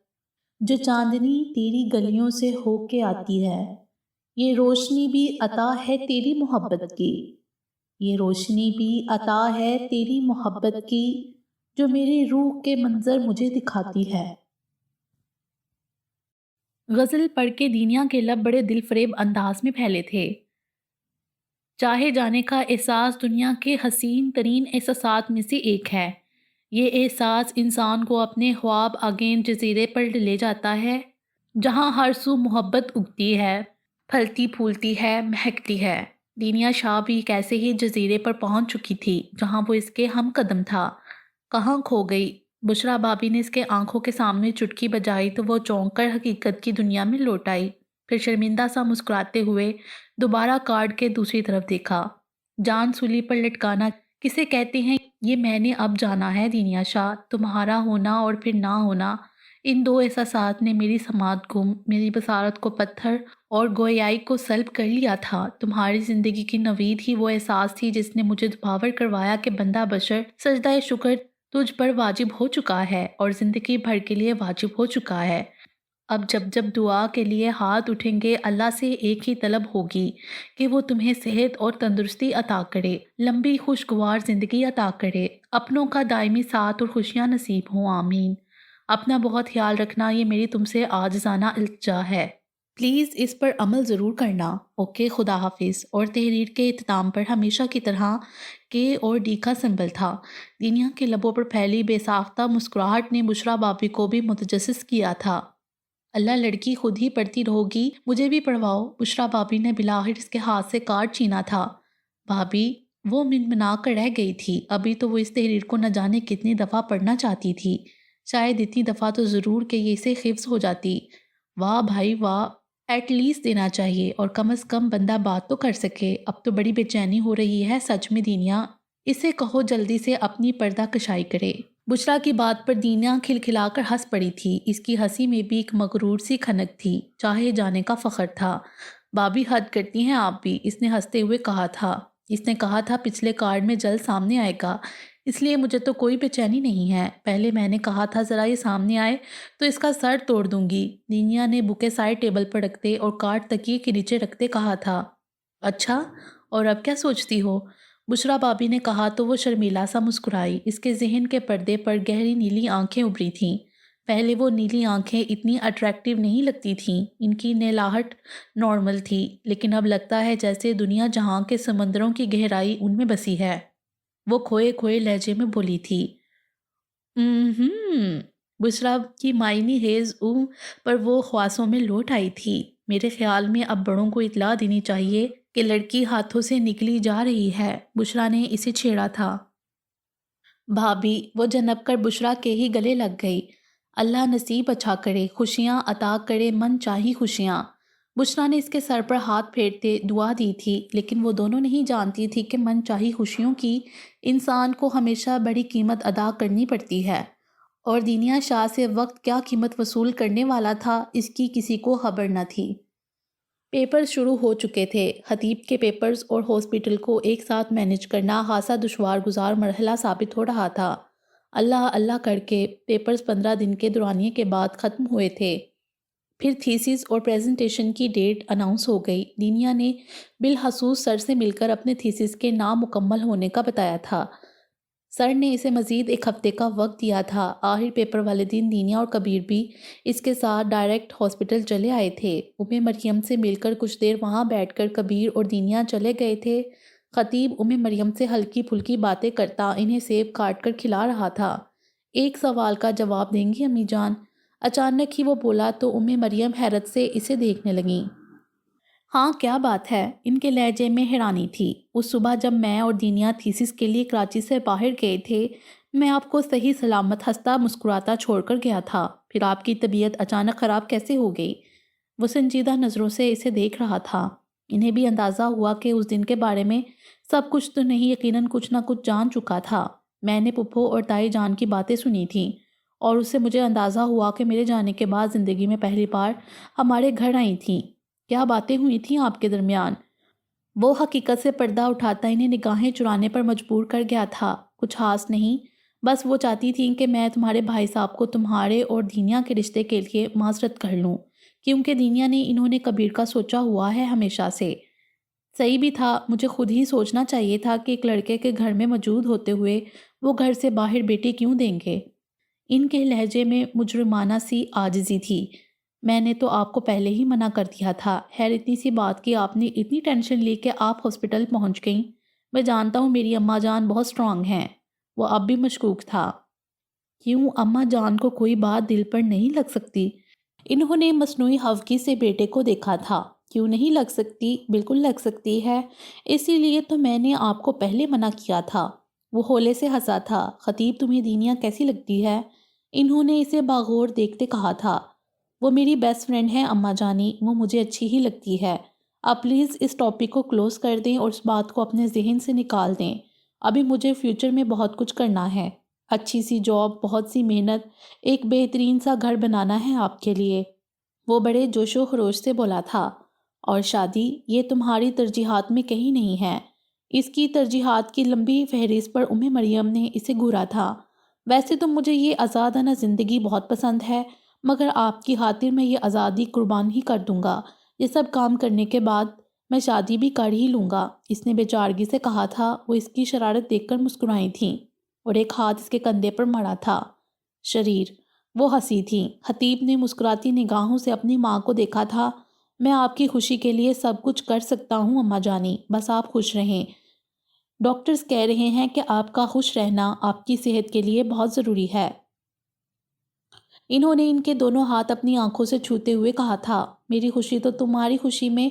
جو چاندنی تیری گلیوں سے ہو کے آتی ہے، یہ روشنی بھی عطا ہے تیری محبت کی، یہ روشنی بھی عطا ہے تیری محبت کی، جو میری روح کے منظر مجھے دکھاتی ہے۔ غزل پڑھ کے دینیا کے لب بڑے دل فریب انداز میں پھیلے تھے۔ چاہے جانے کا احساس دنیا کے حسین ترین احساسات میں سے ایک ہے۔ یہ احساس انسان کو اپنے خواب آگین جزیرے پر لے جاتا ہے، جہاں ہر سو محبت اگتی ہے، پھلتی پھولتی ہے، مہکتی ہے۔ دینیا شاہ بھی ایک ایسے ہی جزیرے پر پہنچ چکی تھی جہاں وہ اس کے ہم قدم تھا۔ کہاں کھو گئی؟ بشریٰ بھابی نے اس کے آنکھوں کے سامنے چٹکی بجائی تو وہ چونک کر حقیقت کی دنیا میں لوٹ آئی، پھر شرمندہ سا مسکراتے ہوئے دوبارہ کارڈ کے دوسری طرف دیکھا۔ جان سولی پر لٹکانا کسے کہتے ہیں یہ میں نے اب جانا ہے دینیا شاہ، تمہارا ہونا اور پھر نہ ہونا، ان دو احساسات نے میری سماعت گم، میری بصارت کو پتھر اور گویائی کو سلب کر لیا تھا۔ تمہاری زندگی کی نوید ہی وہ احساس تھی جس نے مجھے باور کروایا کہ بندہ بشر سجدہ شکر تجھ پر واجب ہو چکا ہے اور زندگی بھر کے لیے واجب ہو چکا ہے۔ اب جب جب دعا کے لیے ہاتھ اٹھیں گے اللہ سے ایک ہی طلب ہوگی کہ وہ تمہیں صحت اور تندرستی عطا کرے، لمبی خوشگوار زندگی عطا کرے، اپنوں کا دائمی ساتھ اور خوشیاں نصیب ہوں، آمین۔ اپنا بہت خیال رکھنا، یہ میری تم سے عاجزانہ التجا ہے۔ پلیز اس پر عمل ضرور کرنا۔ اوکے، خدا حافظ۔ اور تحریر کے اختتام پر ہمیشہ کی طرح کے اور ڈی کا سمبل تھا۔ دنیا کے لبوں پر پھیلی بے ساختہ مسکراہٹ نے بشریٰ بھابی کو بھی متجسس کیا تھا۔ اللہ، لڑکی خود ہی پڑھتی رہو گی، مجھے بھی پڑھواؤ۔ بشریٰ بھابی نے بلاخر اس کے ہاتھ سے کارڈ چھینا تھا۔ بھابی، وہ منمنا کر رہ گئی تھی، ابھی تو وہ اس تحریر کو نہ جانے کتنی دفعہ پڑھنا چاہتی تھی، شاید اتنی دفعہ تو ضرور کہ یہ اسے حفظ ہو جاتی۔ واہ بھائی واہ، ایٹ لیسٹ دینا چاہیے، اور کم از کم بندہ بات تو کر سکے۔ اب تو بڑی بے چینی ہو رہی ہے سچ میں دینیا، اسے کہو جلدی سے اپنی پردہ کشائی کرے۔ بشریٰ کی بات پر دینیا کھلکھلا کر ہنس پڑی تھی، اس کی ہنسی میں بھی ایک مغرور سی کھنک تھی، چاہے جانے کا فخر تھا۔ بھابی حد کرتی ہیں آپ بھی، اس نے ہنستے ہوئے کہا تھا۔ اس نے کہا تھا پچھلے کارڈ میں جلد سامنے آئے گا، اس لیے مجھے تو کوئی بے چینی نہیں ہے۔ پہلے میں نے کہا تھا ذرا یہ سامنے آئے تو اس کا سر توڑ دوں گی۔ دینیا نے بکے سائے ٹیبل پر رکھتے اور کارڈ تکیے کے نیچے رکھتے کہا تھا۔ اچھا، اور اب کیا سوچتی ہو؟ بشریٰ بھابی نے کہا تو وہ شرمیلا سا مسکرائی۔ اس کے ذہن کے پردے پر گہری نیلی آنکھیں ابھری تھیں۔ پہلے وہ نیلی آنکھیں اتنی اٹریکٹیو نہیں لگتی تھیں، ان کی نیلاہٹ نارمل تھی، لیکن اب لگتا ہے جیسے دنیا جہاں کے سمندروں کی گہرائی ان میں بسی ہے۔ وہ کھوئے کھوئے لہجے میں بولی تھی۔ بشریٰ کی معنی خیز پر وہ خواصوں میں لوٹ آئی تھی۔ میرے خیال میں اب بڑوں کو اطلاع دینی چاہیے کہ لڑکی ہاتھوں سے نکلی جا رہی ہے، بشریٰ نے اسے چھیڑا تھا۔ بھابی، وہ جھنک کر بشریٰ کے ہی گلے لگ گئی۔ اللہ نصیب اچھا کرے، خوشیاں عطا کرے، من چاہی خوشیاں۔ بشریٰ نے اس کے سر پر ہاتھ پھیرتے دعا دی تھی، لیکن وہ دونوں نہیں جانتی تھی کہ من چاہی خوشیوں کی انسان کو ہمیشہ بڑی قیمت ادا کرنی پڑتی ہے، اور دینیا شاہ سے وقت کیا قیمت وصول کرنے والا تھا اس کی کسی کو خبر نہ تھی۔ پیپرز شروع ہو چکے تھے۔ خطیب کے پیپرز اور ہاسپٹل کو ایک ساتھ مینج کرنا خاصا دشوار گزار مرحلہ ثابت ہو رہا تھا۔ اللہ اللہ کر کے پیپرز 15 دن کے دورانیے کے بعد ختم ہوئے تھے۔ پھر تھیسس اور پریزنٹیشن کی ڈیٹ اناؤنس ہو گئی۔ دینیا نے بالخصوص سر سے مل کر اپنے تھیسس کے نامکمل ہونے کا بتایا تھا۔ سر نے اسے مزید ایک ہفتے کا وقت دیا تھا۔ آخر پیپر والے دن دینیا اور کبیر بھی اس کے ساتھ ڈائریکٹ ہاسپٹل چلے آئے تھے۔ مریم سے مل کر کچھ دیر وہاں بیٹھ کر کبیر اور دینیا چلے گئے تھے۔ خطیب مریم سے ہلکی پھلکی باتیں کرتا انہیں سیب کاٹ کر کھلا رہا تھا۔ ایک سوال کا جواب دیں گی امی جان؟ اچانک ہی وہ بولا تو مریم حیرت سے اسے دیکھنے لگیں۔ ہاں کیا بات ہے؟ ان کے لہجے میں حیرانی تھی۔ اس صبح جب میں اور دینیا تھیسس کے لیے کراچی سے باہر گئے تھے، میں آپ کو صحیح سلامت ہنستا مسکراتا چھوڑ کر گیا تھا، پھر آپ کی طبیعت اچانک خراب کیسے ہو گئی؟ وہ سنجیدہ نظروں سے اسے دیکھ رہا تھا۔ انہیں بھی اندازہ ہوا کہ اس دن کے بارے میں سب کچھ تو نہیں، یقیناً کچھ نہ کچھ جان چکا تھا۔ میں نے پھپھو اور تائی جان کی باتیں سنی تھیں اور اس سے مجھے اندازہ ہوا کہ میرے جانے کے بعد زندگی میں پہلی بار ہمارے گھر آئی تھیں۔ کیا باتیں ہوئی تھیں آپ کے درمیان؟ وہ حقیقت سے پردہ اٹھاتا انہیں نگاہیں چرانے پر مجبور کر گیا تھا۔ کچھ خاص نہیں، بس وہ چاہتی تھیں کہ میں تمہارے بھائی صاحب کو تمہارے اور دینیا کے رشتے کے لیے معذرت کر لوں، کیونکہ دینیا نے انہوں نے کبیر کا سوچا ہوا ہے ہمیشہ سے۔ صحیح بھی تھا، مجھے خود ہی سوچنا چاہیے تھا کہ ایک لڑکے کے گھر میں موجود ہوتے ہوئے وہ گھر سے باہر بیٹی کیوں دیں گے۔ ان کے لہجے میں مجرمانہ سی عاجزی تھی۔ میں نے تو آپ کو پہلے ہی منع کر دیا تھا۔ خیر اتنی سی بات کی آپ نے اتنی ٹینشن لی کہ آپ ہاسپٹل پہنچ گئیں۔ میں جانتا ہوں میری اماں جان بہت سٹرونگ ہیں۔ وہ اب بھی مشکوک تھا۔ کیوں اماں جان کو کوئی بات دل پر نہیں لگ سکتی؟ انہوں نے مصنوعی خفگی سے بیٹے کو دیکھا تھا۔ کیوں نہیں لگ سکتی؟ بالکل لگ سکتی ہے، اسی لیے تو میں نے آپ کو پہلے منع کیا تھا۔ وہ ہولے سے ہنسا تھا۔ خطیب تمہیں دینیا کیسی لگتی ہے؟ انہوں نے اسے باغور دیکھتے کہا تھا۔ وہ میری بیسٹ فرینڈ ہے اماں جانی، وہ مجھے اچھی ہی لگتی ہے۔ آپ پلیز اس ٹاپک کو کلوز کر دیں اور اس بات کو اپنے ذہن سے نکال دیں۔ ابھی مجھے فیوچر میں بہت کچھ کرنا ہے، اچھی سی جاب، بہت سی محنت، ایک بہترین سا گھر بنانا ہے آپ کے لیے۔ وہ بڑے جوش و خروش سے بولا تھا۔ اور شادی، یہ تمہاری ترجیحات میں کہیں نہیں ہے۔ اس کی ترجیحات کی لمبی فہرست پر مریم نے اسے گھورا تھا۔ ویسے تو مجھے یہ آزادانہ زندگی بہت پسند ہے، مگر آپ کی خاطر میں یہ آزادی قربان ہی کر دوں گا۔ یہ سب کام کرنے کے بعد میں شادی بھی کر ہی لوں گا، اس نے بے چارگی سے کہا تھا۔ وہ اس کی شرارت دیکھ کر مسکرائی تھیں اور ایک ہاتھ اس کے کندھے پر مارا تھا۔ شریر، وہ ہنسی تھیں۔ خطیب نے مسکراتی نگاہوں سے اپنی ماں کو دیکھا تھا۔ میں آپ کی خوشی کے لیے سب کچھ کر سکتا ہوں اماں جانی، بس آپ خوش رہیں۔ ڈاکٹرز کہہ رہے ہیں کہ آپ کا خوش رہنا آپ کی صحت کے لیے بہت ضروری ہے۔ انہوں نے ان کے دونوں ہاتھ اپنی آنکھوں سے چھوتے ہوئے کہا تھا۔ میری خوشی تو تمہاری خوشی میں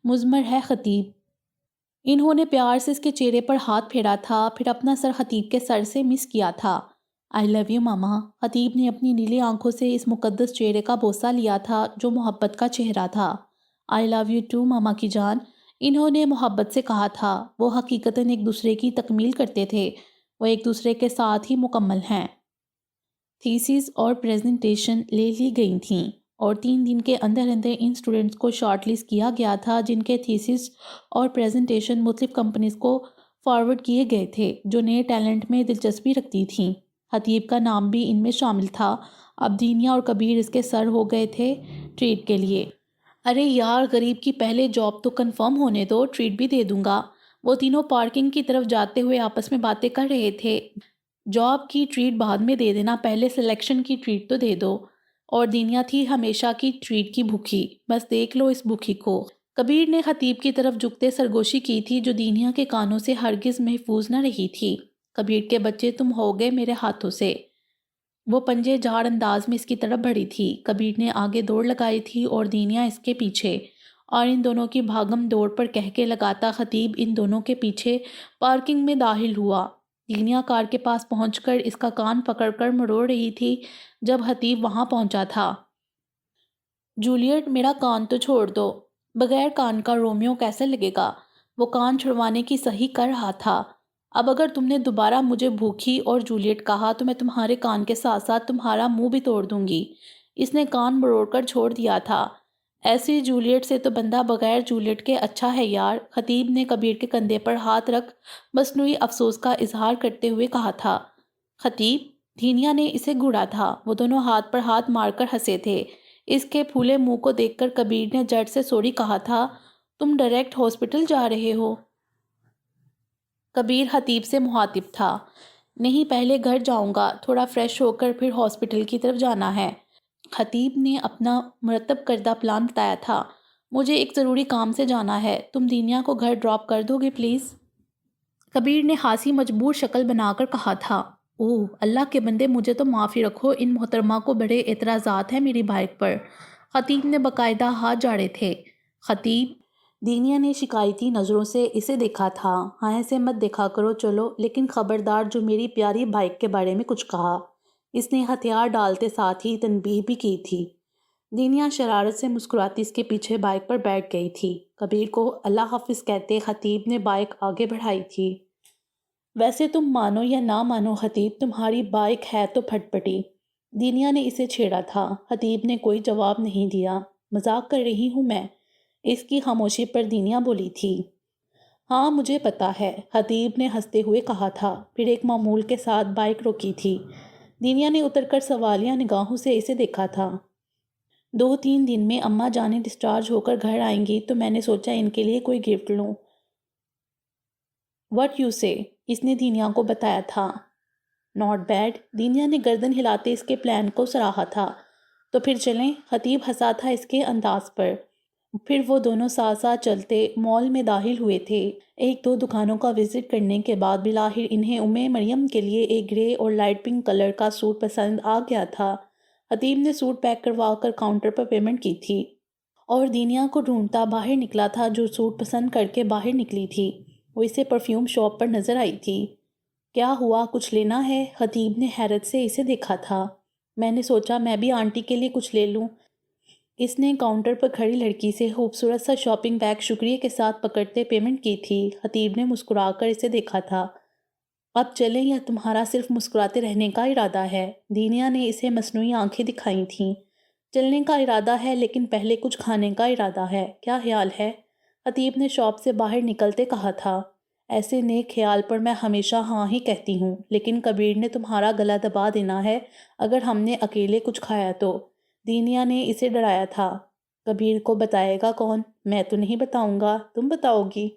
مضمر ہے خطیب۔ انہوں نے پیار سے اس کے چہرے پر ہاتھ پھیرا تھا، پھر اپنا سر خطیب کے سر سے مس کیا تھا۔ آئی لو یو ماما۔ خطیب نے اپنی نیلی آنکھوں سے اس مقدس چہرے کا بوسہ لیا تھا جو محبت کا چہرہ تھا۔ آئی لو یو ٹو ماما کی جان، انہوں نے محبت سے کہا تھا۔ وہ حقیقتاً ایک دوسرے کی تکمیل کرتے تھے، وہ ایک دوسرے کے ساتھ ہی مکمل ہیں۔ تھیسس اور پریزنٹیشن لے لی گئی تھیں اور 3 دن کے اندر اندر ان اسٹوڈنٹس کو شارٹ لسٹ کیا گیا تھا جن کے تھیسس اور پریزنٹیشن مختلف کمپنیز کو فارورڈ کیے گئے تھے جو نئے ٹیلنٹ میں دلچسپی رکھتی تھیں۔ خطیب کا نام بھی ان میں شامل تھا۔ اب دینیا اور کبیر اس کے سر ہو گئے تھے ٹریٹ کے لیے۔ ارے یار، غریب کی پہلے جاب تو کنفرم ہونے دو، ٹریٹ بھی دے دوں گا۔ وہ تینوں پارکنگ کی طرف جاتے ہوئے آپس میں باتیں کر رہے تھے۔ جاب کی ٹریٹ بعد میں دے دینا، پہلے سلیکشن کی ٹریٹ تو دے دو۔ اور دینیا تھی ہمیشہ کی ٹریٹ کی بھوکی، بس دیکھ لو اس بھوکی کو۔ کبیر نے خطیب کی طرف جھکتے سرگوشی کی تھی جو دینیا کے کانوں سے ہرگز محفوظ نہ رہی تھی۔ کبیر کے بچے، تم ہو گئے میرے ہاتھوں سے۔ وہ پنجے جھاڑ انداز میں اس کی طرف بڑھی تھی۔ کبیر نے آگے دوڑ لگائی تھی اور دینیا اس کے پیچھے، اور ان دونوں کی بھاگم دوڑ پر کہکے لگاتا خطیب ان دونوں کے پیچھے پارکنگ میں داخل ہوا۔ دینیا کار کے پاس پہنچ کر اس کا کان پکڑ کر مروڑ رہی تھی جب خطیب وہاں پہنچا تھا۔ جولیٹ، میرا کان تو چھوڑ دو۔ بغیر کان کا رومیو کیسے لگے گا؟ وہ کان چھڑوانے کی صحیح کر رہا تھا۔ اب اگر تم نے دوبارہ مجھے بھوکی اور جولیٹ کہا تو میں تمہارے کان کے ساتھ ساتھ تمہارا منہ بھی توڑ دوں گی۔ اس نے کان مروڑ کر چھوڑ دیا تھا۔ ایسی جولیٹ سے تو بندہ بغیر جولیٹ کے اچھا ہے یار، خطیب نے کبیر کے کندھے پر ہاتھ رکھ مصنوعی افسوس کا اظہار کرتے ہوئے کہا تھا۔ خطیب، دینیا نے اسے گھوڑا تھا۔ وہ دونوں ہاتھ پر ہاتھ مار کر ہنسے تھے۔ اس کے پھولے منہ کو دیکھ کر کبیر نے جٹ سے سوری کہا تھا۔ تم ڈائریکٹ ہاسپٹل جا رہے ہو؟ کبیر خطیب سے مخاطب تھا۔ نہیں، پہلے گھر جاؤں گا، تھوڑا فریش ہو کر پھر ہاسپٹل کی طرف جانا ہے۔ خطیب نے اپنا مرتب کردہ پلان بتایا تھا۔ مجھے ایک ضروری کام سے جانا ہے، تم دینیا کو گھر ڈراپ کر دو گے پلیز؟ کبیر نے ہنسی مجبور شکل بنا کر کہا تھا۔ اوہ اللہ کے بندے، مجھے تو معافی رکھو، ان محترمہ کو بڑے اعتراضات ہیں میری بائک پر۔ خطیب نے باقاعدہ ہاتھ جاڑے تھے۔ خطیب، دینیا نے شکایتی نظروں سے اسے دیکھا تھا۔ ہاں ایسے مت دیکھا کرو چلو، لیکن خبردار جو میری پیاری بائک کے بارے میں کچھ کہا۔ اس نے ہتھیار ڈالتے ساتھ ہی تنبیہ بھی کی تھی۔ دینیا شرارت سے مسکراتی اس کے پیچھے بائک پر بیٹھ گئی تھی۔ کبیر کو اللہ حافظ کہتے خطیب نے بائک آگے بڑھائی تھی۔ ویسے تم مانو یا نہ مانو خطیب، تمہاری بائک ہے تو پھٹ پٹی۔ دینیا نے اسے چھیڑا تھا۔ خطیب نے کوئی جواب نہیں دیا۔ مذاق کر رہی ہوں میں، اس کی خاموشی پر دینیا بولی تھی۔ ہاں مجھے پتا ہے، خطیب نے ہنستے ہوئے کہا تھا، پھر ایک معمول کے ساتھ بائک روکی تھی۔ دینیا نے اتر کر سوالیہ نگاہوں سے اسے دیکھا تھا۔ 2-3 دن میں اماں جانیں ڈسچارج ہو کر گھر آئیں گی تو میں نے سوچا ان کے لیے کوئی گفٹ لوں۔ وٹ یو سے، اس نے دینیا کو بتایا تھا۔ ناٹ بیڈ، دینیا نے گردن ہلاتے اس کے پلان کو سراہا تھا۔ تو پھر چلیں، خطیب ہنسا تھا اس کے انداز پر۔ پھر وہ دونوں ساتھ ساتھ چلتے مال میں داخل ہوئے تھے۔ 1-2 دکانوں کا وزٹ کرنے کے بعد بالآخر انہیں مریم کے لیے ایک گرے اور لائٹ پنک کلر کا سوٹ پسند آ گیا تھا۔ خطیب نے سوٹ پیک کروا کر کاؤنٹر پر پیمنٹ کی تھی اور دینیا کو ڈھونڈتا باہر نکلا تھا جو سوٹ پسند کر کے باہر نکلی تھی۔ وہ اسے پرفیوم شاپ پر نظر آئی تھی۔ کیا ہوا، کچھ لینا ہے؟ خطیب نے حیرت سے اسے دیکھا تھا۔ میں نے سوچا میں بھی آنٹی کے لیے کچھ لے لوں۔ اس نے کاؤنٹر پر کھڑی لڑکی سے خوبصورت سا شاپنگ بیگ شکریہ کے ساتھ پکڑتے پیمنٹ کی تھی۔ خطیب نے مسکرا کر اسے دیکھا تھا۔ اب چلیں یا تمہارا صرف مسکراتے رہنے کا ارادہ ہے؟ دینیا نے اسے مصنوعی آنکھیں دکھائی تھیں۔ چلنے کا ارادہ ہے لیکن پہلے کچھ کھانے کا ارادہ ہے، کیا خیال ہے؟ خطیب نے شاپ سے باہر نکلتے کہا تھا۔ ایسے نیک خیال پر میں ہمیشہ ہاں ہی کہتی ہوں، لیکن کبیر نے تمہارا گلا دبا دینا ہے اگر ہم نے اکیلے کچھ کھایا تو۔ دینیا نے اسے ڈرایا تھا۔ کبیر کو بتائے گا کون؟ میں تو نہیں بتاؤں گا، تم بتاؤ گی؟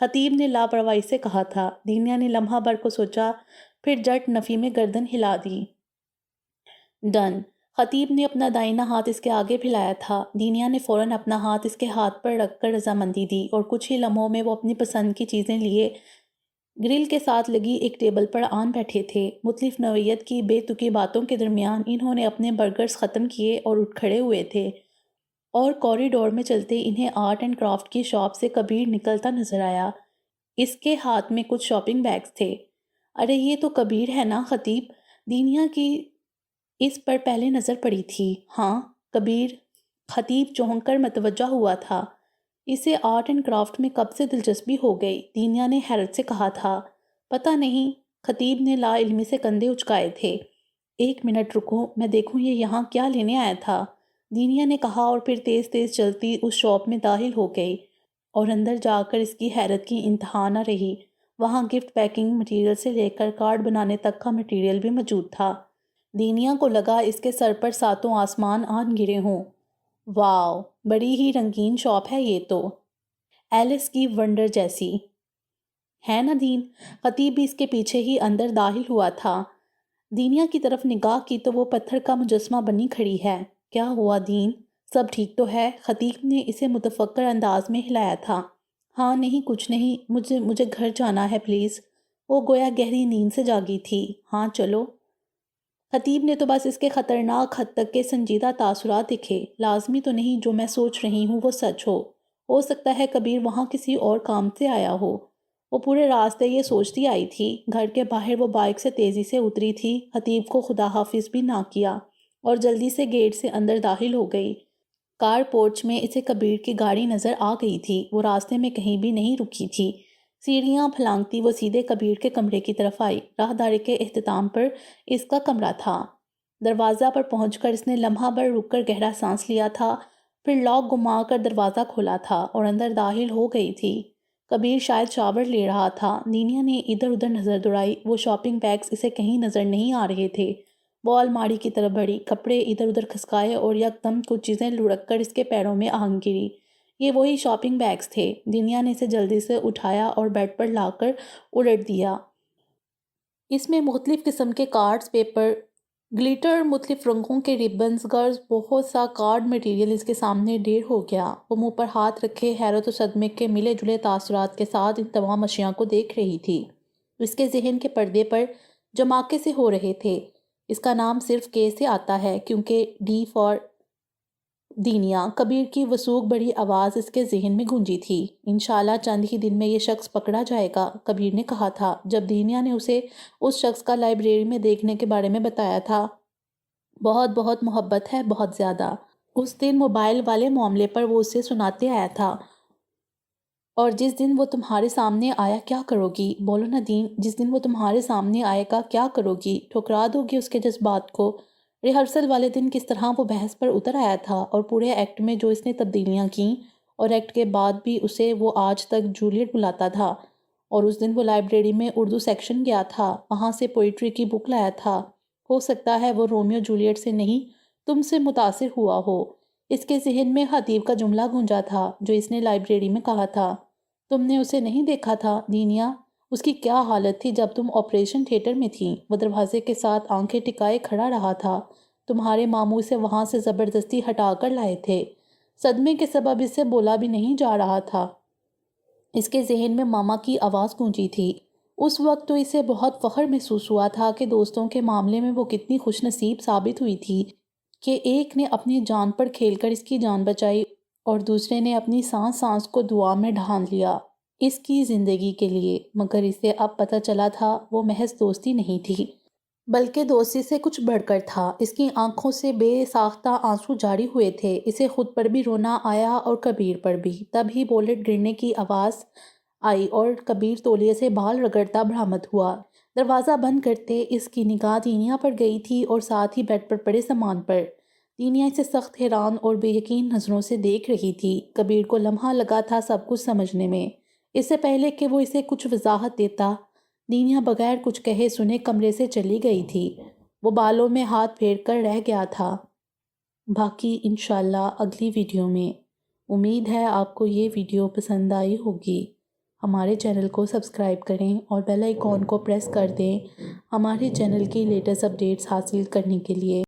خطیب نے لاپرواہی سے کہا تھا۔ دینیا نے لمحہ بھر کو سوچا، پھر جٹ نفی میں گردن ہلا دی۔ ڈن۔ خطیب نے اپنا دائیں ہاتھ اس کے آگے پھیلایا تھا۔ دینیا نے فوراً اپنا ہاتھ اس کے ہاتھ پر رکھ کر رضامندی دی اور کچھ ہی لمحوں میں وہ اپنی پسند کی چیزیں لیے گرل کے ساتھ لگی ایک ٹیبل پر آن بیٹھے تھے۔ مختلف نوعیت کی بے تکی باتوں کے درمیان انہوں نے اپنے برگرز ختم کیے اور اٹھ کھڑے ہوئے تھے اور کوریڈور میں چلتے انہیں آرٹ اینڈ کرافٹ کی شاپ سے کبیر نکلتا نظر آیا۔ اس کے ہاتھ میں کچھ شاپنگ بیگز تھے۔ ارے یہ تو کبیر ہے نا خطیب؟ دینیا کی اس پر پہلے نظر پڑی تھی۔ ہاں کبیر۔ خطیب چونک کر متوجہ ہوا تھا۔ اسے آرٹ اینڈ کرافٹ میں کب سے دلچسپی ہو گئی؟ دینیا نے حیرت سے کہا تھا۔ پتہ نہیں، خطیب نے لا علمی سے کندھے اچکائے تھے۔ 1 منٹ رکو، میں دیکھوں یہ یہاں کیا لینے آیا تھا، دینیا نے کہا اور پھر تیز تیز چلتی اس شاپ میں داخل ہو گئی اور اندر جا کر اس کی حیرت کی انتہا نہ رہی۔ وہاں گفٹ پیکنگ مٹیریل سے لے کر کارڈ بنانے تک کا مٹیریل بھی موجود تھا۔ دینیا کو لگا اس کے سر پر 7 آسمان آن گرے ہوں۔ واو، بڑی ہی رنگین شاپ ہے یہ تو، ایلس کی ونڈر جیسی ہے نا دین؟ خطیب بھی اس کے پیچھے ہی اندر داخل ہوا تھا۔ دینیا کی طرف نگاہ کی تو وہ پتھر کا مجسمہ بنی کھڑی ہے۔ کیا ہوا دین، سب ٹھیک تو ہے؟ خطیب نے اسے متفکر انداز میں ہلایا تھا۔ ہاں نہیں کچھ نہیں، مجھے گھر جانا ہے پلیز۔ وہ گویا گہری نیند سے جاگی تھی۔ ہاں چلو۔ خطیب نے تو بس اس کے خطرناک حد تک کے سنجیدہ تاثرات دکھے۔ لازمی تو نہیں جو میں سوچ رہی ہوں وہ سچ ہو سکتا ہے کبیر وہاں کسی اور کام سے آیا ہو۔ وہ پورے راستے یہ سوچتی آئی تھی۔ گھر کے باہر وہ بائک سے تیزی سے اتری تھی، خطیب کو خدا حافظ بھی نہ کیا اور جلدی سے گیٹ سے اندر داخل ہو گئی۔ کار پورچ میں اسے کبیر کی گاڑی نظر آ گئی تھی۔ وہ راستے میں کہیں بھی نہیں رکی تھی۔ سیڑھیاں پھلانگتی وہ سیدھے کبیر کے کمرے کی طرف آئی۔ راہداری کے اختتام پر اس کا کمرہ تھا۔ دروازہ پر پہنچ کر اس نے لمحہ بھر رک کر گہرا سانس لیا تھا، پھر لاک گما کر دروازہ کھولا تھا اور اندر داخل ہو گئی تھی۔ کبیر شاید شاور لے رہا تھا۔ دینیا نے ادھر ادھر نظر دوڑائی۔ وہ شاپنگ بیگز اسے کہیں نظر نہیں آ رہے تھے۔ وہ الماری کی طرف بڑھی، کپڑے ادھر ادھر کھسکائے اور یکدم کچھ چیزیں لڑک کر اس کے پیروں میں آ گری۔ یہ وہی شاپنگ بیگز تھے۔ دینیا نے اسے جلدی سے اٹھایا اور بیڈ پر لا کر الٹ دیا۔ اس میں مختلف قسم کے کارڈز، پیپر، گلیٹر، مختلف رنگوں کے ریبنز، گرز، بہت سا کارڈ مٹیریل اس کے سامنے ڈھیر ہو گیا۔ وہ منہ پر ہاتھ رکھے حیرت و صدمے کے ملے جلے تاثرات کے ساتھ ان تمام اشیاء کو دیکھ رہی تھی۔ اس کے ذہن کے پردے پر جماکے سے ہو رہے تھے۔ اس کا نام صرف کے سے آتا ہے کیونکہ ڈی فار دینیا۔ کبیر کی وثوق بڑی آواز اس کے ذہن میں گونجی تھی۔ انشاءاللہ چند ہی دن میں یہ شخص پکڑا جائے گا، کبیر نے کہا تھا جب دینیا نے اسے اس شخص کا لائبریری میں دیکھنے کے بارے میں بتایا تھا۔ بہت بہت محبت ہے، بہت زیادہ۔ اس دن موبائل والے معاملے پر وہ اسے سناتے آیا تھا۔ اور جس دن وہ تمہارے سامنے آیا کیا کرو گی؟ بولو ندیم، جس دن وہ تمہارے سامنے آئے گا کیا کرو گی؟ ٹھکرا دو گی اس کے جذبات کو؟ ریہرسل والے دن کس طرح وہ بحث پر اتر آیا تھا اور پورے ایکٹ میں جو اس نے تبدیلیاں کیں، اور ایکٹ کے بعد بھی اسے وہ آج تک جولیٹ بلاتا تھا۔ اور اس دن وہ لائبریری میں اردو سیکشن گیا تھا، وہاں سے پوئٹری کی بک لایا تھا۔ ہو سکتا ہے وہ رومیو جولیٹ سے نہیں تم سے متاثر ہوا ہو۔ اس کے ذہن میں خطیب کا جملہ گونجا تھا جو اس نے لائبریری میں کہا تھا، تم نے اسے نہیں دیکھا تھا دینیا؟ اس کی کیا حالت تھی جب تم آپریشن تھیٹر میں تھیں؟ وہ دروازے کے ساتھ آنکھیں ٹکائے کھڑا رہا تھا۔ تمہارے ماموں سے وہاں سے زبردستی ہٹا کر لائے تھے۔ صدمے کے سبب اس سے بولا بھی نہیں جا رہا تھا۔ اس کے ذہن میں ماما کی آواز گونجی تھی۔ اس وقت تو اسے بہت فخر محسوس ہوا تھا کہ دوستوں کے معاملے میں وہ کتنی خوش نصیب ثابت ہوئی تھی کہ ایک نے اپنی جان پر کھیل کر اس کی جان بچائی اور دوسرے نے اپنی سانس سانس کو دعا میں ڈھان لیا اس کی زندگی کے لیے۔ مگر اسے اب پتہ چلا تھا وہ محض دوستی نہیں تھی، بلکہ دوستی سے کچھ بڑھ کر تھا۔ اس کی آنکھوں سے بے ساختہ آنسو جاری ہوئے تھے۔ اسے خود پر بھی رونا آیا اور کبیر پر بھی۔ تب ہی بولٹ گرنے کی آواز آئی اور کبیر تولیے سے بال رگڑتا برآمد ہوا۔ دروازہ بند کرتے اس کی نگاہ دینیا پر گئی تھی اور ساتھ ہی بیڈ پر پڑے سامان پر۔ دینیا اسے سخت حیران اور بے یقین نظروں سے دیکھ رہی تھی۔ کبیر کو لمحہ لگا تھا سب کچھ سمجھنے میں۔ اس سے پہلے کہ وہ اسے کچھ وضاحت دیتا، دینیا بغیر کچھ کہے سنے کمرے سے چلی گئی تھی۔ وہ بالوں میں ہاتھ پھیر کر رہ گیا تھا۔ باقی انشاءاللہ اگلی ویڈیو میں۔ امید ہے آپ کو یہ ویڈیو پسند آئی ہوگی۔ ہمارے چینل کو سبسکرائب کریں اور بیل آئیکن کو پریس کر دیں ہمارے چینل کی لیٹسٹ اپڈیٹس حاصل کرنے کے لیے۔